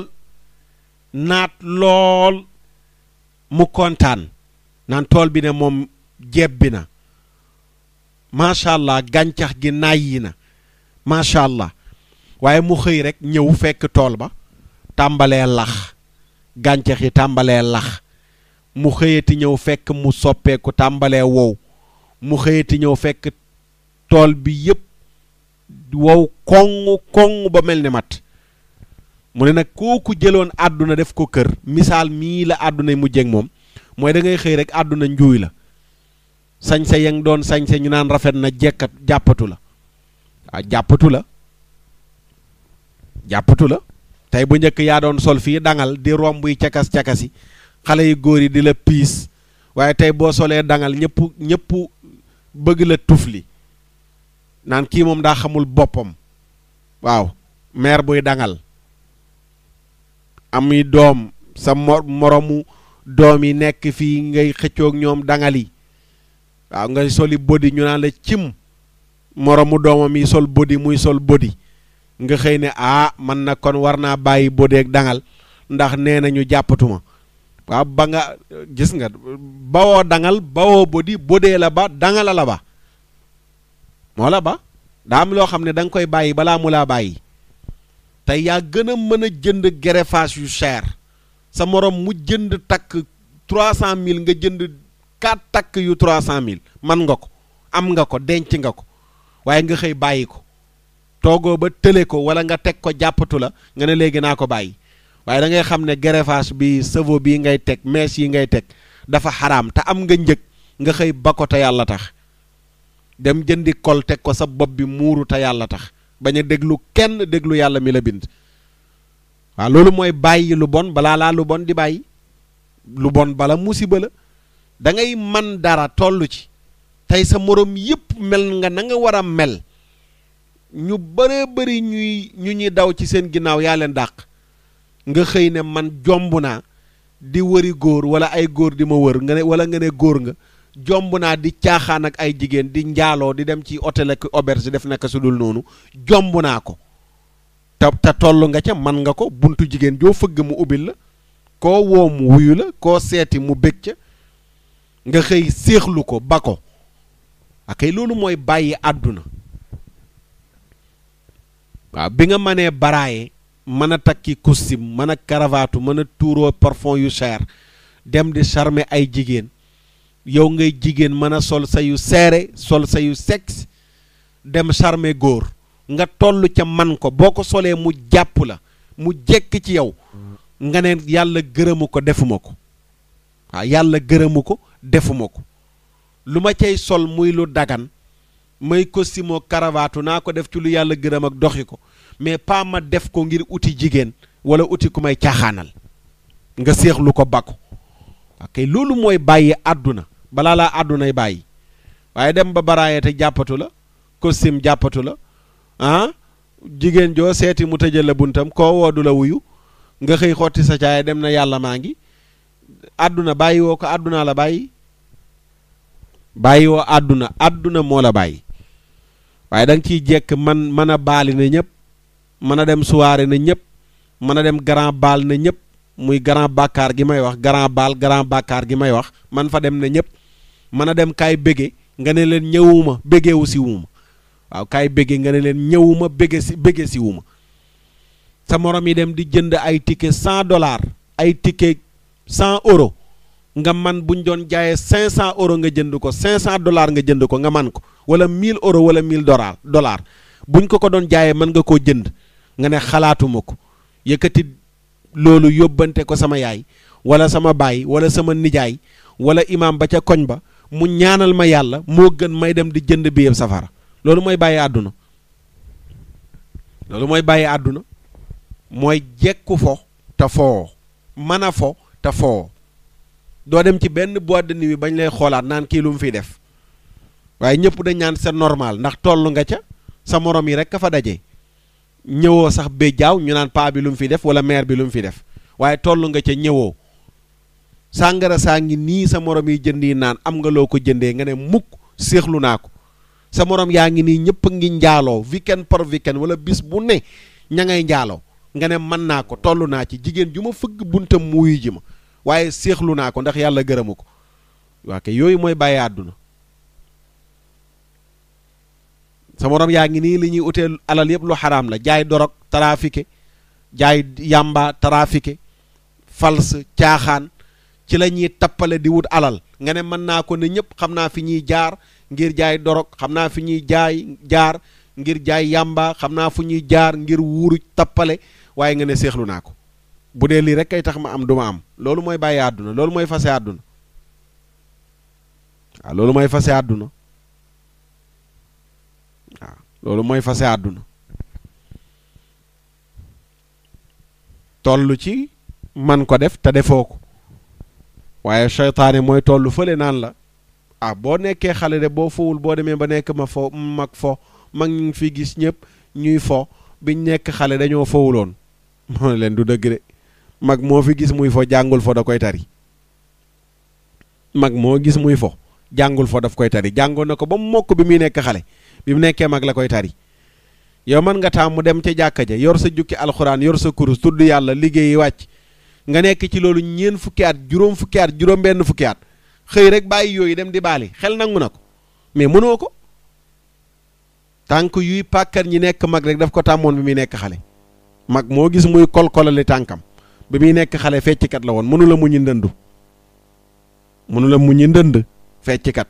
naat lool mu kontaan naan tool bi ne moom jebbi na macha allah gàncax gi nayi na macha allah waaye mu xëy rek ñëw fekk tool ba tàmbalee lax gàncax yi tàmbalee lax mu xëyati ñëw fekk mu soppeeku tàmbalee wow mu xëyati ñëw fekk tool bi yépp wow koŋ ba mel ni mat mu ne nag kooku jëloon àdduna def ko kër misaal mii la àdduna mu jeg moom mooy da ngay xëy rek àdduna njuuy la sañse yang doon sañse ñu naan rafet na jekkat jàppatu la waaw jàppatu la tey bu njëkk yaa doon sol fii dangal di romb yi cakas-cakasi xale yu góor yi di la piis waaye tey boo solee dangal ñëpp bëgg la tufli naan kii moom daa xamul boppam waaw meer buy dangal ami doom sa moromu doom yi nekk fii ngay xëccoog ñoom dangal yi waaw ngay soli bodi ñu naan la cim moromu doomam yi sol bodi muy sol bodi nga xëy ne man na kon war naa bàyyi bodeeg dangal ndax nee nañu jàppatuma waaw ba nga gis nga bawoo dangal bawoo bodi bodee la ba dangala la ba moo la ba daa am loo xam ne da nga koy bàyyi balaa mu laa bàyyi tey yaa gën a mën a jënd greffage yu cher sa morom mu jënd takk 300 000 nga jënd 4 takk yu 300 000 man nga ko am nga ko denc nga ko waaye nga xëy bàyyi ko toogoo ba tële ko wala nga teg ko jàppatu la nga ne léegi naa ko bàyyi waaye da ngay xam ne greffage bi cheveux bii ngay teg mèche yi ngay teg dafa xaraam te am nga njëg nga xëy ba ko te yàlla tax dem jëndi kol teg ko sa bopp bi muuru te yàlla tax bañ a déglu kenn déglu yàlla mi la bind waaw loolu mooy bàyyi lu bon balaa laa lu bon di bàyyi lu bon bala musiba la da ngay man dara toll ci tey sa morom yépp mel nga na nga war a mel ñu bëree bëri ñuy daw ci seen ginnaaw yaa leen dàq nga xëy ne man jomb naa di wëri góor wala ay góor di ma wër nga ne wala nga ne góor nga jomb naa di caaxaan ak ay jigéen di njaaloo di dem ci hôtel ak auberge def naka su dul noonu jomb naa ko te toll nga ca man nga ko buntu jigéen joo fëgg mu ubbil la koo woo mu wuyu la koo seeti mu bég ca nga xëy séexlu ko ba ko akay loolu mooy bàyyi àdduna waaw bi nga mënee baraaye mën a takki costume mën a karavaatu mën a tuuroo parfum yu cher dem di charmer ay jigéen yow ngay jigéen mën a sol sa yu seere sol sa yu sexe dem charmer góor nga toll ca man ko boo ko solee mu jàpp la mu jekk ci yow nga ne yàlla gërëmu ko defuma ko waaw yàlla gërëmu ko defuma ko lu ma cay sol muy lu dagan may costume karavaatu naa ko def ci lu yàlla gërëm ak doxi ko mais pas ma def ko ngir uti jigéen wala uti ku may caaxaanal nga séexlu ko bakku ok loolu mooy bàyyi àdduna balaa laa àddunay bàyyi waaye dem ba baraaye te jàppatu la costume jàppatu la jigéen joo seeti mu tëjal la buntam koo woodu la wuyu nga xëy xotti sa caaya dem na yàlla maa ngi àdduna bàyyi woo ko àdduna la bàyyi woo àdduna moo la bàyyi waaye da nga ciy jekk mën a baali na ñëpp mën a dem soirée na ñëpp mën a dem grand bal na ñëpp muy grand bàkkaar gi may wax grand bal grand bàkkaar gi may wax man fa dem na ñëpp mën a dem kaay bége nga ne leen ñëwuma bégewu si wuma waaw kaay bége nga ne leen ñëwuma bége si wuma sa morom yi dem di jënd ay ticket $100 ay ticket €100 nga man buñ doon jaayee €500 nga jënd ko $500 nga jënd ko nga man ko wala €1000 wala $1000 buñ ko doon jaayee mën nga koo jënd nga ne xalaatuma ko yëkkati loolu yóbbante ko sama yaay wala sama baay wala sama nijaay wala imam ba ca koñ ba mu ñaanal ma yàlla moo gën may dem di jënd bi yëpp safara loolu mooy bàyyi àdduna mooy jekku fo te foo mën a fo te foo doo dem ci benn boîte de nuit bañ lay xoolaat naan kii lu mu fiy def waaye ñëpp dañ naan c'est normal ndax toll nga ca sa morom yi rek ka fa daje ñëwoo sax ba jaaw ñu naan paa bi lu mu fi def wala mère bi lu mu fi def waaye toll nga ca ñëwoo sàngara saa ngi nii sa morom yi jënd yi naan am nga loo ko jëndee nga ne mukk séexlu naa ko sa morom yaa ngi nii ñëpp ngi njaaloo weekend par weekend wala bis bu ne ña ngay njaaloo nga ne mën naa ko toll naa ci jigéen ju ma fëgg buntam muuyu ji ma waaye séexlu naa ko ndax yàlla gërëmu ko waa kay yooyu mooy bàyyi àdduna sa morom yaa ngi nii li ñuy utee alal yëpp lu xaraam la jaay dorog trafiqué jaay yamba trafiqué false caaxaan ci la ñuy tappale di wut alal nga ne mën naa ko ne ñëpp xam naa fi ñuy jaar ngir jaay dorog xam naa fi ñuy jaar ngir jaay yamba xam naa fu ñuy jaar ngir wuuru tappale waaye nga ne seexlu naa ko bu dee lii rek kay tax ma am du ma am loolu mooy bàyyi àdduna loolu mooy fase àdduna waaw loolu mooy fase àdduna waaw loolu mooy fase àdduna toll ci man ko def te defoo ko waaye seytaane mooy toll fële naan la boo nekkee xale de boo fowul boo demee ba nekk mag ñu ngi fi gis ñëpp ñuy fo biñ nekk xale dañoo fowuloon moo leen du dëgg de mag moo fi gis muy fo jàngul fo da koy tari mag moo gis muy fo jàngul fo daf koy tari jàngoon na ko ba mu mokk bi muy nekk xale bi mu nekkee mag la koy tari yow mën nga taam mu dem ca jàkka ja yor sa jukki alxuraan yor sa kurus tudd yàlla liggéeyi wàcc nga nekk ci loolu ñeen fukki at juróom fukki at juróom benn fukki at xëy rek bàyyi yooyu dem di baali xel nangu na ko mais mënoo ko tànk yuy pàkkar ñi nekk mag rek daf ko tàmmoon bi muy nekk xale mag moo gis muy kolkolali tànkam bi muy nekk xale fecckat la woon mënu la muñi ndënd fecckat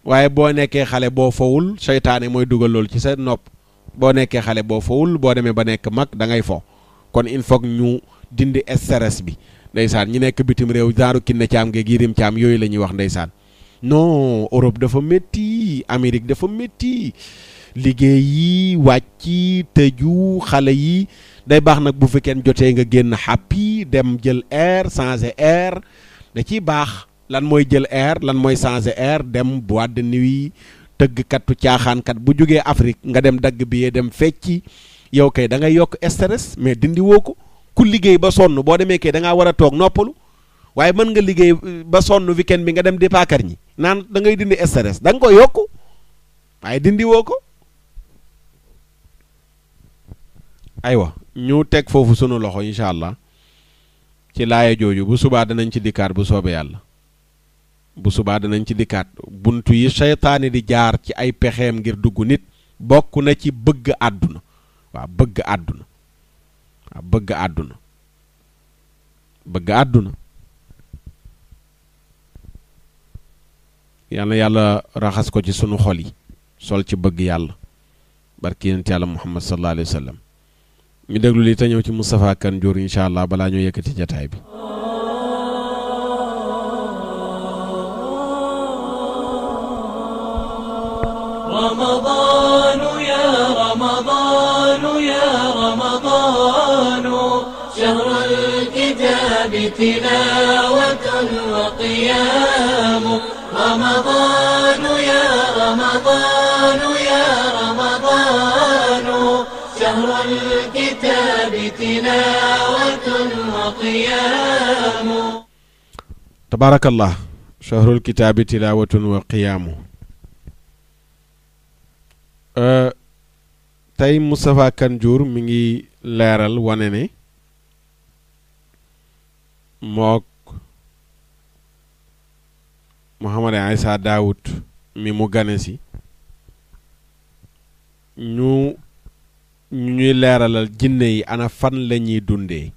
waaye boo nekkee xale boo fowul seytaane mooy dugal loolu ci sa nopp boo nekkee xale boo fowul boo demee ba nekk mag da ngay fo kon il faut ñu dindi stress bi ndeysaan ñi nekk bitim réew genre kinne caam geeg yirim caam yooyu la ñuy wax ndeysaan non Europe dafa métti Amérique dafa métti liggéey yi wàcc tëju xale yi day baax nag bu fi kenn jotee nga génn happy dem jël air changer air da ciy baax lan mooy jël air lan mooy changer air dem boîte de nuit tëggkatu caaxaankat bu jógee Afrique nga dem dagg bi dem fecci yow kay da ngay yokk stress mais dindi woo ko ku liggéey ba sonn boo demee kay da ngaa war a toog noppalu waaye mën nga liggéey ba sonn weekend bi nga dem di paakar ñi naan da ngay dindi stress da nga ko yokk waaye dindi woo ko aywa ñu teg foofu sunu loxo incha allah ci laaya jooju bu subaa danañ ci dikkaat bu soobee yàlla bu subaa danañ ci dikkaat buntu yi seytaane di jaar ci ay pexeem ngir dugg nit bokk na ci bëgg àdduna waaw bëgg àdduna waaw bëgg àdduna bëgg àdduna yal na yàlla raxas ko ci sunu xol yi sol ci bëgg yàlla barki yonent yàlla muhammad sallallahu alayhi wa sallam ñu déglu li te ñëw ci Moustapha Kane Ndiour incha allah balaa ñoo yëkkati jataay bi رمضان يا رمضان يا رمضان الكتاب تلاوة وقيام رمضان يا رمضان يا رمضان شهر الكتاب تلاوة وقيام. تبارك الله. شهر الكتاب تلاوة وقيام. tey Moustapha Kane Diour mi ngi leeral wane ne mook Mouhamed Issa Daoud mi mu gane si ñuy leeralal jinne yi ana fan la ñuy dundee.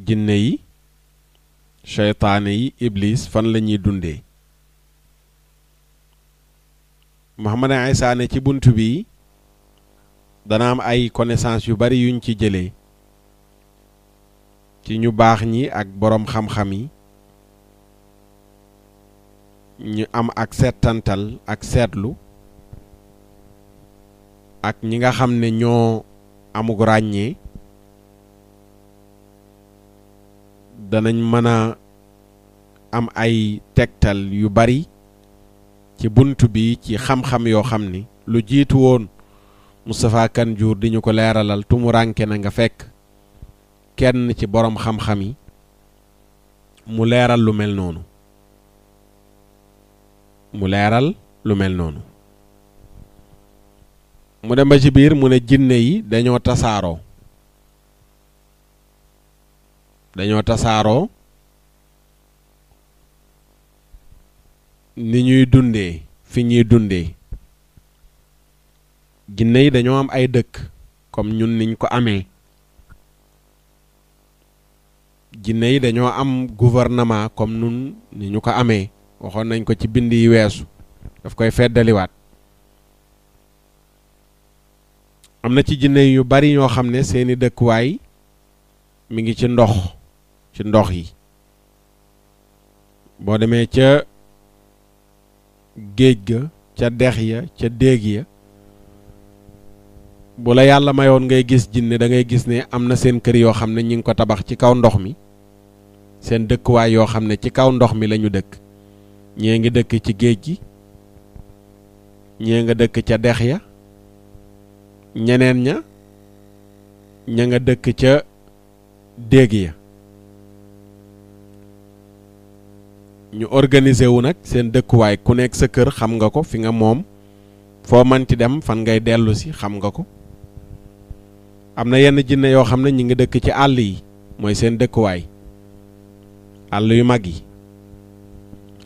jinne yi seytaane yi iblis fan la ñuy dundee. Mouhamed Issa ne ci bunt bi dana am ay connaissance yu bari yuñ ci jëlee ci ñu baax ñi ak boroom xam-xam yi ñu am ak seetantal ak seetlu ak ñi nga xam ne ñoo amug ràññee danañ mën a am ay tegtal yu bari ci bunt bi ci xam-xam yoo xam ni lu jiitu woon Moustapha Kane Diour di ñu ko leeralal tumuranke na nga fekk kenn ci boroom xam-xam yi mu leeral lu mel noonu mu dem ba ci biir mu ne jinne yi dañoo tasaaroo ni ñuy dundee fi ñuy dundee. jinne yi dañoo am ay dëkk comme ñun niñ ko amee. jinne yi dañoo am gouvernement comme nun ni ñu ko amee waxoon nañ ko ci bind yi weesu daf koy feddaliwaat. am na ci jinne yu bari ñoo xam ne seeni dëkkuwaay mi ngi ci ndox yi boo demee ca géej ga ca dex ya ca déeg ya bu la yàlla mayoon ngay gis jinne da ngay gis ne am na seen kër yoo xam ne ñi ngi ko tabax ci kaw ndox mi seen dëkkuwaay yoo xam ne ci kaw ndox mi lañu dëkk. ñee ngi dëkk ci géej gi ñee nga dëkk ca dex ya ñeneen ña nga dëkk ca déeg ya. ñu organiser wu nag seen dëkkuwaay ku nekk sa kër xam nga ko fi nga moom foo manti dem fan ngay dellu si xam nga ko. am na yenn jinne yoo xam ne ñi ngi dëkk ci àll yi mooy seen dëkkuwaay àll yu mag yi.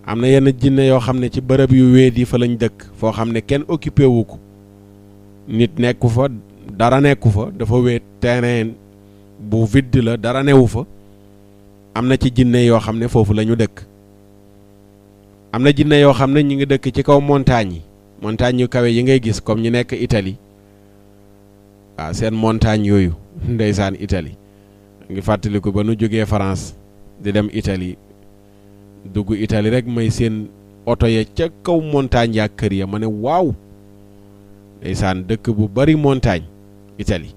am na yenn jinne yoo xam ne ci bërëb yu wéet yi fa lañ dëkk foo xam ne kenn occupé wu ko nit nekku fa dara nekku fa dafa wéet terrain bu vide la dara newu fa. am na ci jinne yoo xam ne foofu la ñu dëkk. am na jinne yoo xam ne ñi ngi dëkk ci kaw montagne yu kawe yi ngay gis comme ñi nekk Italie waaw seen montagne yooyu ndeysaan Italie ngi fàttaliku ba nu jógee France di dem Italie dugg Italie rek may seen oto ya ca kaw montagne ya kër ya ma ne waaw ndeysaan dëkk bu bari montagne Italie.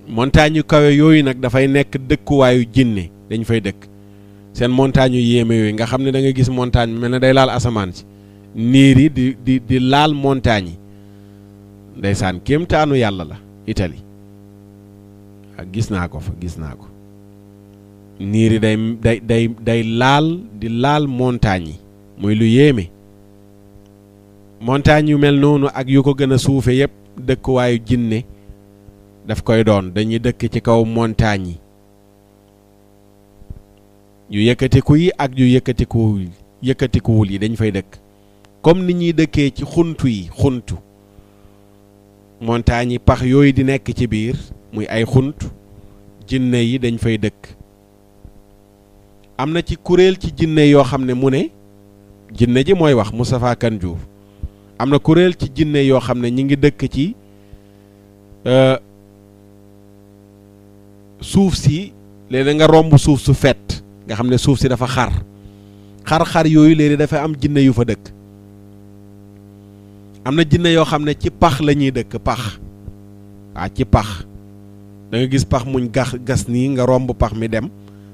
montagne yu kawe yooyu nag dafay nekk dëkkuwaayu jinne dañ fay dëkk seen montagne yu yéeme yooyu nga xam ne da nga gis montagne mel ne day laal asamaan si niir yi di laal montagne yi ndeysaan kéemtaanu yàlla la Italie ak gis naa ko niir yi day laal di laal montagne yi muy lu yéeme. montagne yu mel noonu ak yu ko gën a suufe yépp dëkkuwaayu jinne daf koy doon dañuy dëkk ci kaw montagne yi yu yëkkatiku yi ak yu yëkkatikuwul yi dañ fay dëkk comme ni ñuy dëkkee ci xuntu montagne yi pax yooyu di nekk ci biir muy ay xunt jinne yi dañ fay dëkk. am na ci kuréel ci jinne yoo xam ne mu ne jinne ji mooy wax Moustapha Kane Diour am na kuréel ci jinne yoo xam ne ñi ngi dëkk ci suuf si léeg-léeg nga romb suuf su fet nga xam ne suuf si dafa xar yooyu léeg-léeg dafa am jinne yu fa dëkk. am na jinne yoo xam ne ci pax la ñuy dëkk pax ci pax da nga gis pax muñ gas nii nga romb pax mi dem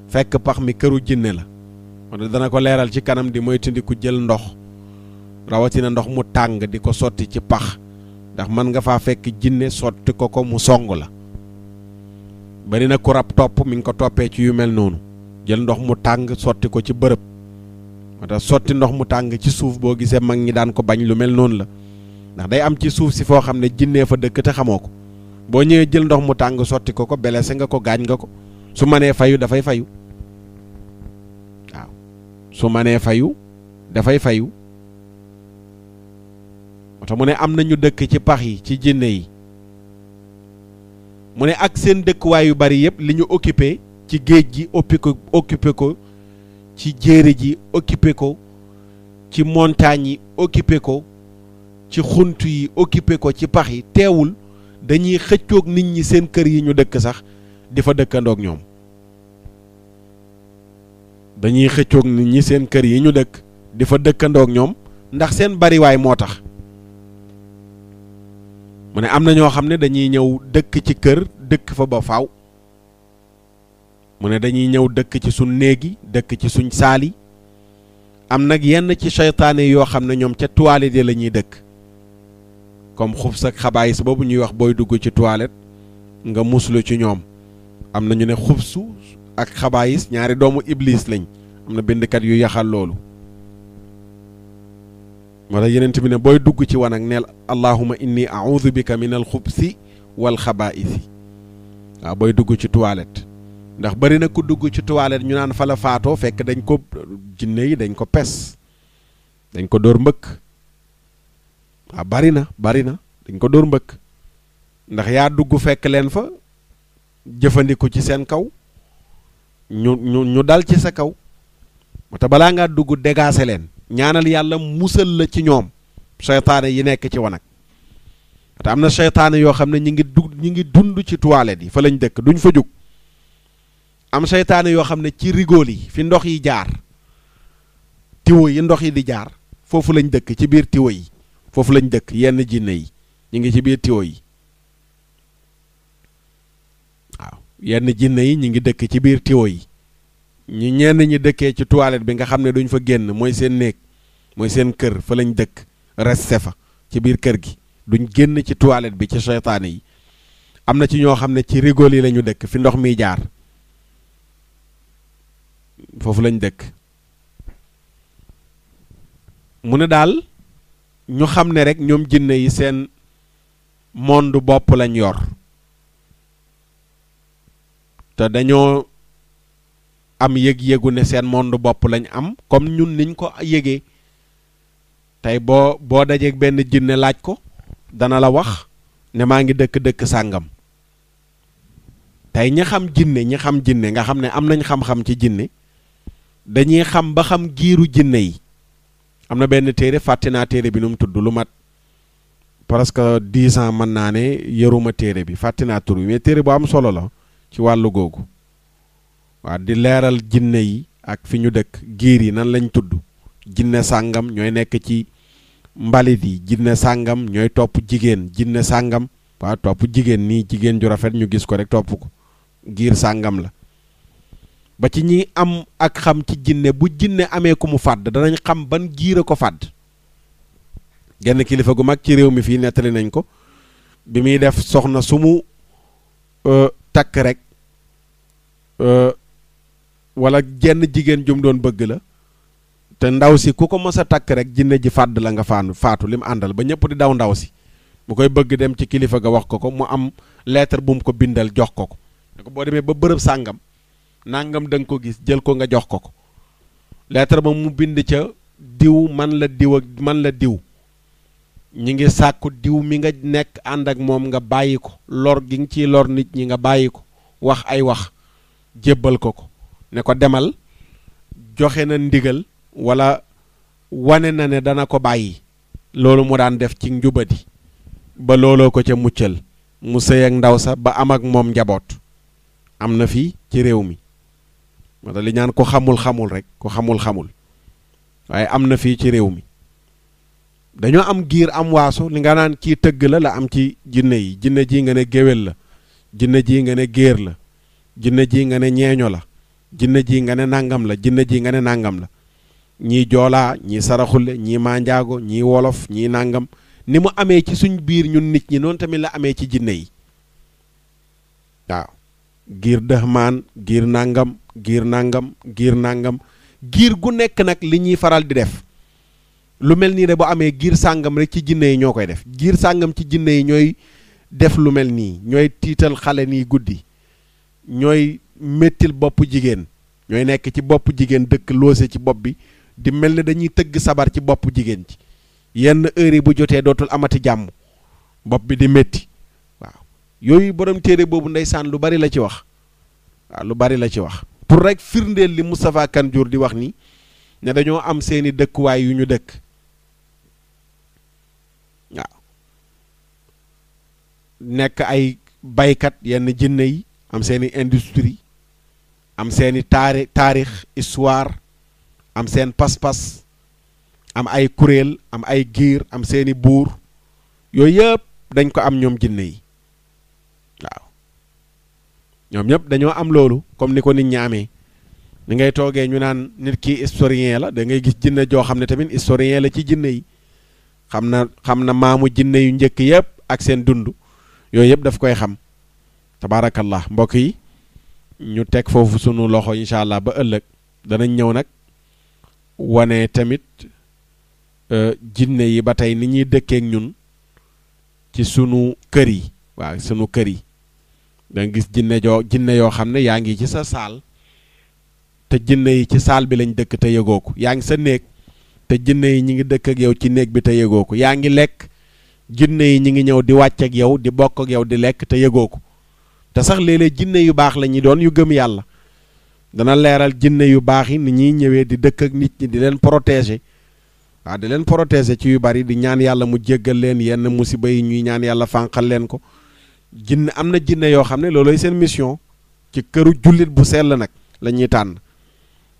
fekk pax mi këru jinne la wala dana ko leeral ci kanam di moytandiku jël ndox rawatina ndox mu tàng di ko sotti ci pax ndax mën nga faa fekk jinne sotti ko mu song la bari na ku rab topp mi ngi ko toppee ci yu mel noonu jël ndox mu tàng sotti ko ci bërëb moo tax sotti ndox mu tàng ci suuf boo gisee mag ñi daan ko bañ lu mel noonu la ndax day am ci suuf si foo xam ne jinnee fa dëkk te xamoo ko boo ñëwee jël ndox mu tàng sotti ko belese nga ko gaañ nga ko su mënee fayu dafay fayu waaw su mënee fayu dafay fayu moo tax mu ne am na ñu dëkk ci pax yi ci jinne yi mu ne ak seen dëkkuwaay yu bari yëpp li ñu occupé ci géej gi occupé ko ci jéere ji occupé ko ci montagne yi occupé ko ci xunt yi occupé ko ci pax yi teewul dañuy xëccoog nit ñi seen kër yi ñu dëkk sax di fa dëkkandoog ñoom dañuy xëccoog nit ñi seen kër yi ñu dëkk di fa dëkkandoog ñoom ndax seen bariwaay moo tax mu ne am na ñoo xam ne dañuy ñëw dëkk ci kër dëkk fa ba faaw mu ne dañuy ñëw dëkk ci suñ néegi dëkk ci suñ saali am nag yenn ci seytaane yoo xam ne ñoom ca toilette yi la ñuy dëkk comme xubs ak xabaayis boobu ñuy wax booy dugg ci toilette nga muslu ci ñoom am na ñu ne xubsu ak xabaayis ñaari doomu iblis lañ am na bindkat yu yaxal loolu moo tax yeneen bi ne booy dugg ci wanag neel allahumma inni a'udhu bika min al xubsi wal xabaayisi waaw booy dugg ci toilette ndax bari na ku dugg ci toilette ñu naan fa la faatoo fekk dañ ko jinne yi dañ ko pes dañ ko dóor mbëkk waaw bari na dañ ko dóor mbëkk ndax yaa dugg fekk leen fa jëfandiku ci seen kaw ñu dal ci sa kaw moo tax balaa ngaa dugg dégaase leen ñaanal yàlla musal la ci ñoom seytaane yi nekk ci wanag te am na seytaane yoo xam ne ñi ngi dund ci toilette yi fa lañ dëkk duñ fa jug am seytaane yoo xam ne ci rigóol yi fi ndox yi jaar tiwo yi ndox yi di jaar foofu lañ dëkk ci biir tiwo yi foofu lañ dëkk yenn jinne yi ñu ngi ci biir tiwo yi waaw yenn jinne yi ñu ngi dëkk ci biir tiwo yi ñi ñenn ñi dëkkee ci toilette bi nga xam ne duñ fa génn mooy seen néeg mooy seen kër fa lañ dëkk resté fa ci biir kër gi duñ génn ci toilette bi ci seytaane yi am na ci ñoo xam ne ci rigóol yi lañu dëkk fi ndox miy jaar foofu lañ dëkk mu ne daal ñu xam ne rek ñoom jinne yi seen monde bopp lañ yor te dañoo am yëg-yëgu ne seen monde bopp lañ am comme ñun niñ ko yëgee tey boo dajeeg benn jinne laaj ko dana la wax ne maa ngi dëkk sàngam tey ñi xam jinne nga xam ne am nañ xam-xam ci jinne dañuy xam ba xam giiru jinne yi am na benn téere fàtte naa téere bi nu mu tudd lu mat presque 10 ans mën naa ne yëruma téere bi fàtte naa tur bi mais téere bu am solo la ci wàllu googu waaw di leeral jinne yi ak fi ñu dëkk giir yi nan lañ tudd jinne sàngam ñooy nekk ci mbalit yi jinne sàngam ñooy topp jigéen jinne sàngam waaw topp jigéen nii jigéen ju rafet ñu gis ko rek topp ko giir sàngam la ba ci ñi am ak xam ci jinne bu jinne amee ku mu fàdd danañ xam ban giir a ko fàdd genn kilifa gu mag ci réew mi fii nettali nañ ko bi muy def soxna su mu takk rek wala jenn jigéen jum doon bëgg la te ndaw si ku ko mës a takk rek jinne ji fàdd la nga faatu li mu àndal ba ñëpp di daw ndaw si mu koy bëgg dem ci kilifa ga wax ko mu am lettre bu mu ko bindal jox ko ne ko boo demee ba bërëb sàngam nangam da nga ko gis jël ko nga jox ko lettre ba mu bind ca diw man la diw ak man la diw ñi ngi sàkku diw mi nga nekk ànd ak moom nga bàyyi ko lor gi nga ciy lor nit ñi nga bàyyi ko wax ay wax jébbal ko ne ko demal joxe na ndigal wala wane na ne dana ko bàyyi loolu mu daan def ci njubadi ba looloo ko ca muccal mu sëy ak ndaw sa ba am ak moom njaboot am na fii ci réew mi moo tax li ñaan ko xamul rek ko xamul waaye am na fii ci réew mi dañoo am giir am waaso li nga naan kii tëgg la am ci jinne yi jinne ji nga ne géwél la jinne ji nga ne géer la, jinne ji nga ne ñeeño la, jinne ji nga ne nàngam la, jinne ji nga ne nàngam la. ñii joolaa, ñii saraxule, ñii manjaago, ñii wolof, ñii nàngam. ni mu amee ci suñ biir ñun nit ñi noonu tamit la amee ci jinne yi. waaw giir dëxmaan, giir nàngam, giir nàngam, giir nàngam. giir gu nekk nag li ñuy faral di def lu mel nii de bu amee giir sàngam rek ci jinne yi ñoo koy def. giir sàngam ci jinne yi ñooy def lu mel nii, ñooy tiital xale nii guddi, ñooy mettil bopp jigéen, ñooy nekk ci bopp jigéen dëkk loose ci bopp bi di mel ne dañuy tëgg sabar ci bopp jigéen ci yenn heure yi bu jotee dootul amati jàmm, bopp bi di métti. waaw yooyu borom téere boobu ndeysaan lu bari la ci wax. waaw lu bari la ci wax pour rek firndeel li Moustapha Kanjour di wax ni ne dañoo am seeni dëkkuwaay yu ñu dëkk. waaw nekk ay baykat yenn jinne yi am seeni industrie, am seeni taarix histoire, am seen pas-pas, am ay kuréel, am ay giir, am seeni buur. yooyu yëpp dañ ko am ñoom jinne yi. waaw ñoom ñëpp dañoo am loolu comme ni ko nit ñi amee. ni ngay toogee ñu naan nit ki historien la, da ngay gis jinne joo xam ne tamit historien la ci jinne yi. xam na maamu jinne yu njëkk yëpp ak seen dund. yooyu yëpp daf koy xam. tabaarakallah mbokk yi ñu teg foofu sunu loxo incha allah ba ëllëg danañ ñëw nag wane tamit jinne yi ba tey ni ñuy dëkkeek ñun ci sunu kër yi. waaw sunu kër yi da nga gis jinne yoo xam ne yaa ngi ci sa saal te jinne yi ci saal bi lañ dëkk te yëgoo ko. yaa ngi sa néeg te jinne yi ñi ngi dëkk ak yow ci néeg bi te yëgoo ko. yaa ngi lekk jinne yi ñi ngi ñëw di wàcc ak yow di bokk ak yow di lekk te yëgoo ko. te sax léeg-léeg jinne yu baax la ñuy doon yu gëm yàlla. dana leeral jinne yu baax yi ni ñuy ñëwee di dëkk ak nit ñi di leen protéger. waaw di leen protéger ci yu bari di ñaan yàlla mu jéggal leen yenn musiba yi ñuy ñaan yàlla fànqal leen ko. jinne am na jinne yoo xam ne looloy seen mission ci këru jullit bu sell nag la ñuy tànn.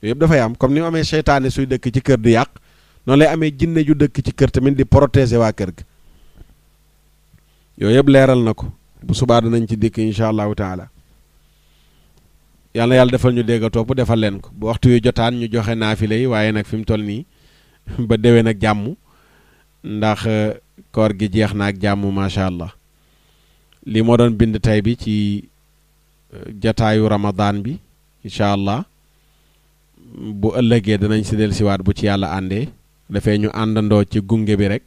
yooyu yëpp dafay am comme ni mu amee seytaane suy dëkk ci kër di yàq noonu lay amee jinne ju dëkk ci kër tamit di protéger waa kër ga. yooyu yëpp leeral na ko. bu subaa danañ ci dikk incha allahu taala. yàlla yàlla defal ñu dégg a topp defal leen ko bu waxtu yu jotaan ñu joxe naafile yi waaye nag fi mu toll nii ba déwén ak jàmm ndax koor gi jeex na ak jàmm macha allah. li moo doon bind tey bi ci jataayu Ramadan bi incha allah bu ëllëgee danañ si dellusiwaat bu ci yàlla àndee dafay ñu àndandoo ci gunge bi rek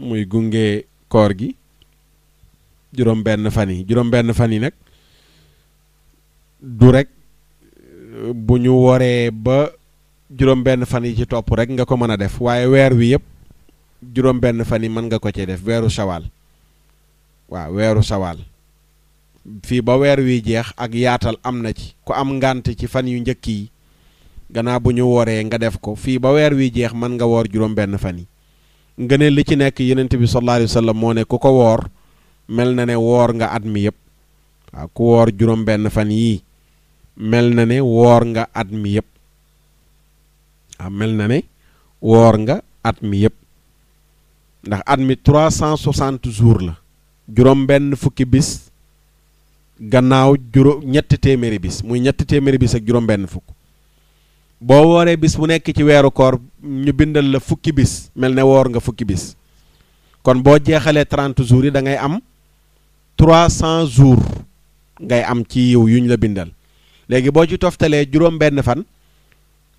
muy gunge koor gi. juróom-benn fan yi nag du rek bu ñu woree ba juróom-benn fan yi ci topp rek nga ko mën a def waaye weer wi yëpp juróom-benn fan yi mën nga ko cee def weeru sawaal. waaw weeru sawaal fii ba weer wi jeex ak yaatal am na ci ku am ngànt ci fan yu njëkk yi gannaaw bu ñu woree nga def ko fii ba weer wi jeex mën nga woor juróom-benn fan yi. ngëneel li ci nekk Yonent bi sallallahu alayhi wa sallam moo ne ku ko woor mel na ne woor nga at mi yëpp. waaw ku woor juróom-benn fan yii mel na ne woor nga at mi yëpp. waaw mel na ne woor nga at mi yëpp ndax at mi 360 jours la. juróom-benn fukki bis gannaaw ñetti téeméeri bis muy ñetti téeméeri bis ak juróom-benn fukk. boo wooree bis bu nekk ci weeru koor ñu bindal la fukki bis mel ne woor nga fukki bis. kon boo jeexalee 30 jours yi da ngay am 300 jours ngay am ci yiw yuñ la bindal. léegi boo ci toftalee juróom-benn fan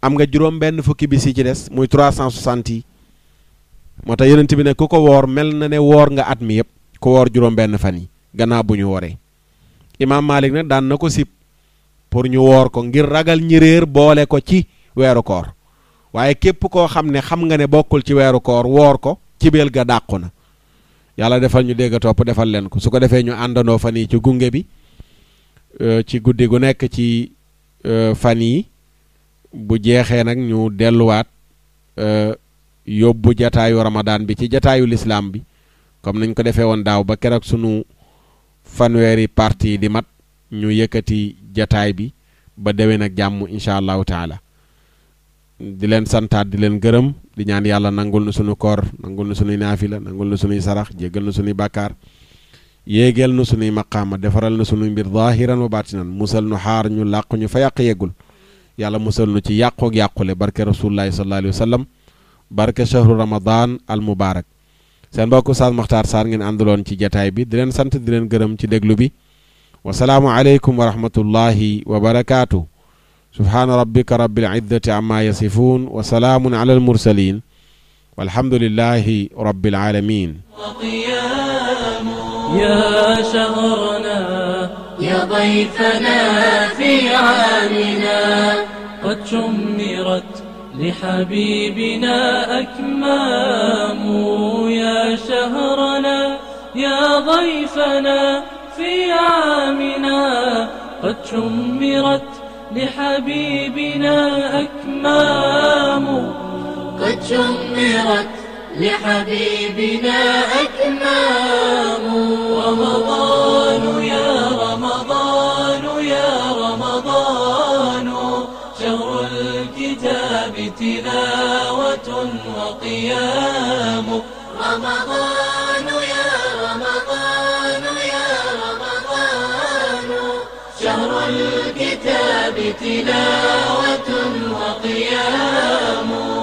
am nga juróom-benn fukki bis yi ci des muy 360 yi. moo tax Yonent bi ne ku ko woor mel na ne woor nga at mi yëpp. ku woor juróom-benn fan yi gannaaw bu ñu woree. Imaam Malik nag daan na ko sib pour ñu woor ko ngir ragal ñi réer boole ko ci weeru koor waaye képp koo xam ne xam nga ne bokkul ci weeru koor woor ko ci beel ga dàqu na. yàlla defal ñu dégg topp defal leen ko su ko defee ñu àndandoo fan yi ci gunge bi ci guddi gu nekk ci fan yi bu jeexee nag ñu delluwaat yóbbu jataayu Ramadan bi ci jataayu lislaam bi comme nañ ko defee woon daaw ba keroog sunu fanweeri parti di mat ñu yëkkati jataay bi ba déwén ak jàmm incha allahu taala. di leen santaat di leen gërëm di ñaan yàlla nangul na sunu koor nangul na sunuy naafila nangul na sunuy sarax jéggal na sunuy bàkkaar yéegeel nu sunuy maqaama defaral nu sunuy mbir zaahiran wa baatinan musal nu xaar ñu làq ñu fa yàq yeggul yàlla musal nu ci yàqoog yàqule barke rasulullahi sallallahu alayhi wa sallam barke shahru ramadan al mubarak seen mbokk Oustaz Makhtar Sarr ngeen àndaloon ci jataay bi di leen sant di leen gërëm ci déglu bi wasalaamu aleykum wa rahmatullahi wa barakaatu subhaana rabbika rabbil izzati amma yasifuun wa salaamun ala al mursalin walhamdulillahi rabbil alamin يا شهرنا يا ضيفنا في عامنا قد شمرت لحبيبنا أكمام يا شهرنا يا ضيفنا في عامنا قد شمرت لحبيبنا أكمام قد شمرت لحبيبنا أكمام رمضان يا رمضان يا رمضان شهر الكتاب تلاوة وقيام رمضان يا رمضان يا رمضان شهر الكتاب تلاوة وقيام